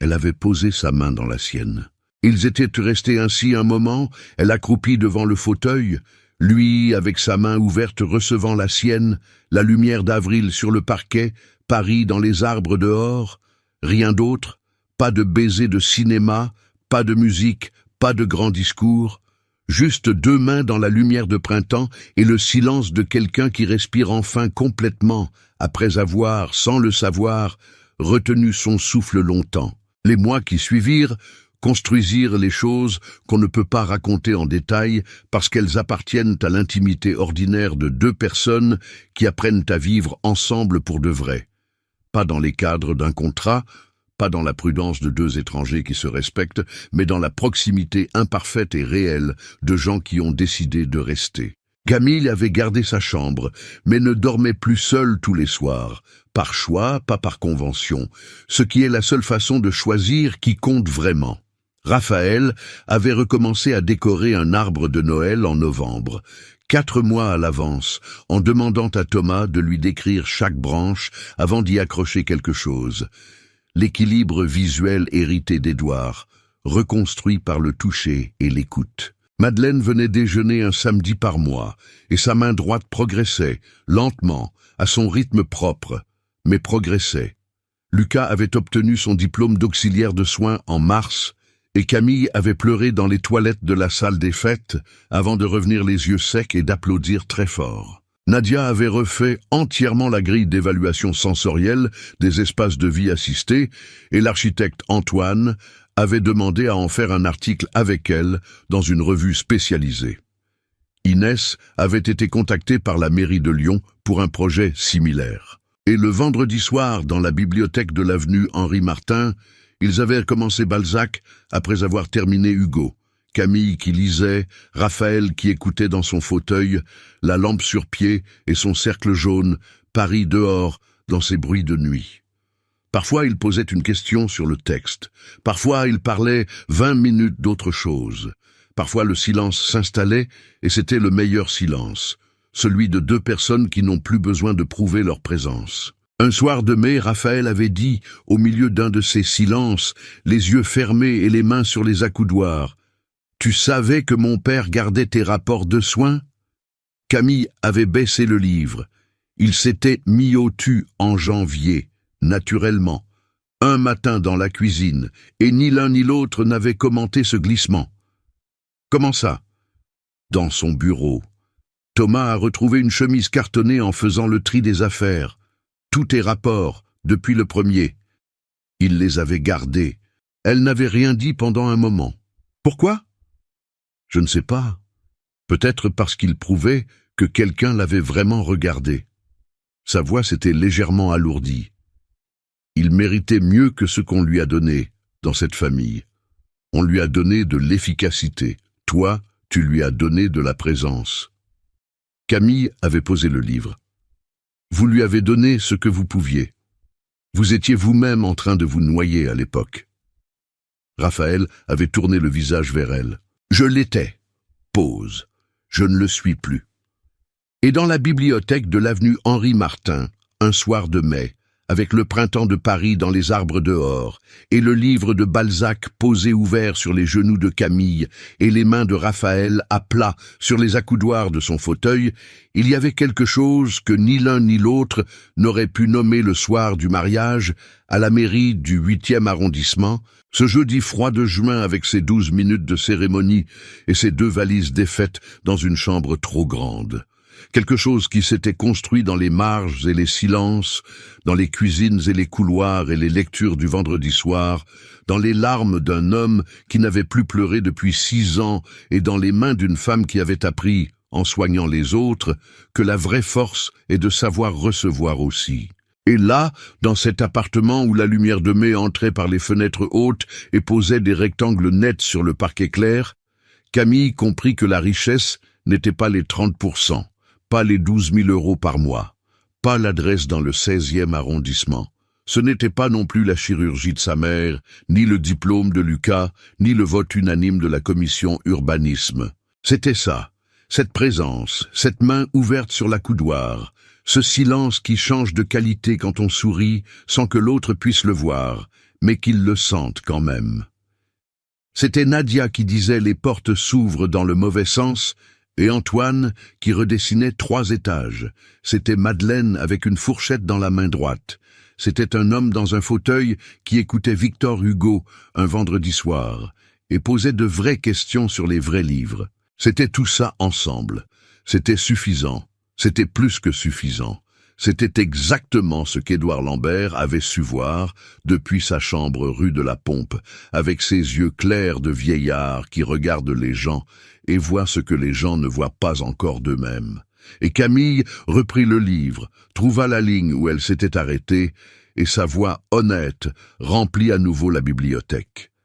Elle avait posé sa main dans la sienne. Ils étaient restés ainsi un moment, elle accroupie devant le fauteuil, lui avec sa main ouverte recevant la sienne, la lumière d'avril sur le parquet, Paris dans les arbres dehors, rien d'autre, pas de baiser de cinéma, pas de musique, pas de grands discours, juste 2 mains dans la lumière de printemps et le silence de quelqu'un qui respire enfin complètement, après avoir, sans le savoir, retenu son souffle longtemps. Les mois qui suivirent construisirent les choses qu'on ne peut pas raconter en détail parce qu'elles appartiennent à l'intimité ordinaire de 2 personnes qui apprennent à vivre ensemble pour de vrai. Pas dans les cadres d'un contrat, pas dans la prudence de 2 étrangers qui se respectent, mais dans la proximité imparfaite et réelle de gens qui ont décidé de rester. Camille avait gardé sa chambre, mais ne dormait plus seule tous les soirs, par choix, pas par convention, ce qui est la seule façon de choisir qui compte vraiment. Raphaël avait recommencé à décorer un arbre de Noël en novembre, 4 mois à l'avance, en demandant à Thomas de lui décrire chaque branche avant d'y accrocher quelque chose. L'équilibre visuel hérité d'Édouard, reconstruit par le toucher et l'écoute. Madeleine venait déjeuner un samedi par mois, et sa main droite progressait, lentement, à son rythme propre, mais progressait. Lucas avait obtenu son diplôme d'auxiliaire de soins en mars, et Camille avait pleuré dans les toilettes de la salle des fêtes avant de revenir les yeux secs et d'applaudir très fort. Nadia avait refait entièrement la grille d'évaluation sensorielle des espaces de vie assistés et l'architecte Antoine avait demandé à en faire un article avec elle dans une revue spécialisée. Inès avait été contactée par la mairie de Lyon pour un projet similaire. Et le vendredi soir, dans la bibliothèque de l'avenue Henri Martin, ils avaient commencé Balzac après avoir terminé Hugo. Camille qui lisait, Raphaël qui écoutait dans son fauteuil, la lampe sur pied et son cercle jaune, Paris dehors, dans ses bruits de nuit. Parfois il posait une question sur le texte, parfois il parlait 20 minutes d'autre chose. Parfois le silence s'installait et c'était le meilleur silence, celui de 2 personnes qui n'ont plus besoin de prouver leur présence. Un soir de mai, Raphaël avait dit, au milieu d'un de ces silences, les yeux fermés et les mains sur les accoudoirs, « Tu savais que mon père gardait tes rapports de soins ?» Camille avait baissé le livre. Il s'était mis au tu en janvier, naturellement, un matin dans la cuisine, et ni l'un ni l'autre n'avait commenté ce glissement. « Comment ça ?» Dans son bureau. Thomas a retrouvé une chemise cartonnée en faisant le tri des affaires. Tous tes rapports, depuis le premier. Il les avait gardés. Elle n'avait rien dit pendant un moment. Pourquoi ? Je ne sais pas. Peut-être parce qu'il prouvait que quelqu'un l'avait vraiment regardé. Sa voix s'était légèrement alourdie. Il méritait mieux que ce qu'on lui a donné, dans cette famille. On lui a donné de l'efficacité. Toi, tu lui as donné de la présence. Camille avait posé le livre. Vous lui avez donné ce que vous pouviez. Vous étiez vous-même en train de vous noyer à l'époque. Raphaël avait tourné le visage vers elle. Je l'étais. Pause. Je ne le suis plus. Et dans la bibliothèque de l'avenue Henri Martin, un soir de mai, avec le printemps de Paris dans les arbres dehors, et le livre de Balzac posé ouvert sur les genoux de Camille, et les mains de Raphaël à plat sur les accoudoirs de son fauteuil, il y avait quelque chose que ni l'un ni l'autre n'aurait pu nommer le soir du mariage, à la mairie du 8e arrondissement, ce jeudi froid de juin avec ses 12 minutes de cérémonie et ses 2 valises défaites dans une chambre trop grande. Quelque chose qui s'était construit dans les marges et les silences, dans les cuisines et les couloirs et les lectures du vendredi soir, dans les larmes d'un homme qui n'avait plus pleuré depuis 6 ans et dans les mains d'une femme qui avait appris, en soignant les autres, que la vraie force est de savoir recevoir aussi. Et là, dans cet appartement où la lumière de mai entrait par les fenêtres hautes et posait des rectangles nets sur le parquet clair, Camille comprit que la richesse n'était pas les 30%. Pas les 12 000 € par mois, pas l'adresse dans le 16e arrondissement. Ce n'était pas non plus la chirurgie de sa mère, ni le diplôme de Lucas, ni le vote unanime de la commission urbanisme. C'était ça, cette présence, cette main ouverte sur l'accoudoir, ce silence qui change de qualité quand on sourit sans que l'autre puisse le voir, mais qu'il le sente quand même. C'était Nadia qui disait « les portes s'ouvrent dans le mauvais sens », et Antoine qui redessinait 3 étages. C'était Madeleine avec une fourchette dans la main droite. C'était un homme dans un fauteuil qui écoutait Victor Hugo un vendredi soir et posait de vraies questions sur les vrais livres. C'était tout ça ensemble. C'était suffisant. C'était plus que suffisant. C'était exactement ce qu'Édouard Lambert avait su voir depuis sa chambre rue de la Pompe, avec ses yeux clairs de vieillard qui regarde les gens et voit ce que les gens ne voient pas encore d'eux-mêmes. Et Camille reprit le livre, trouva la ligne où elle s'était arrêtée, et sa voix honnête remplit à nouveau la bibliothèque.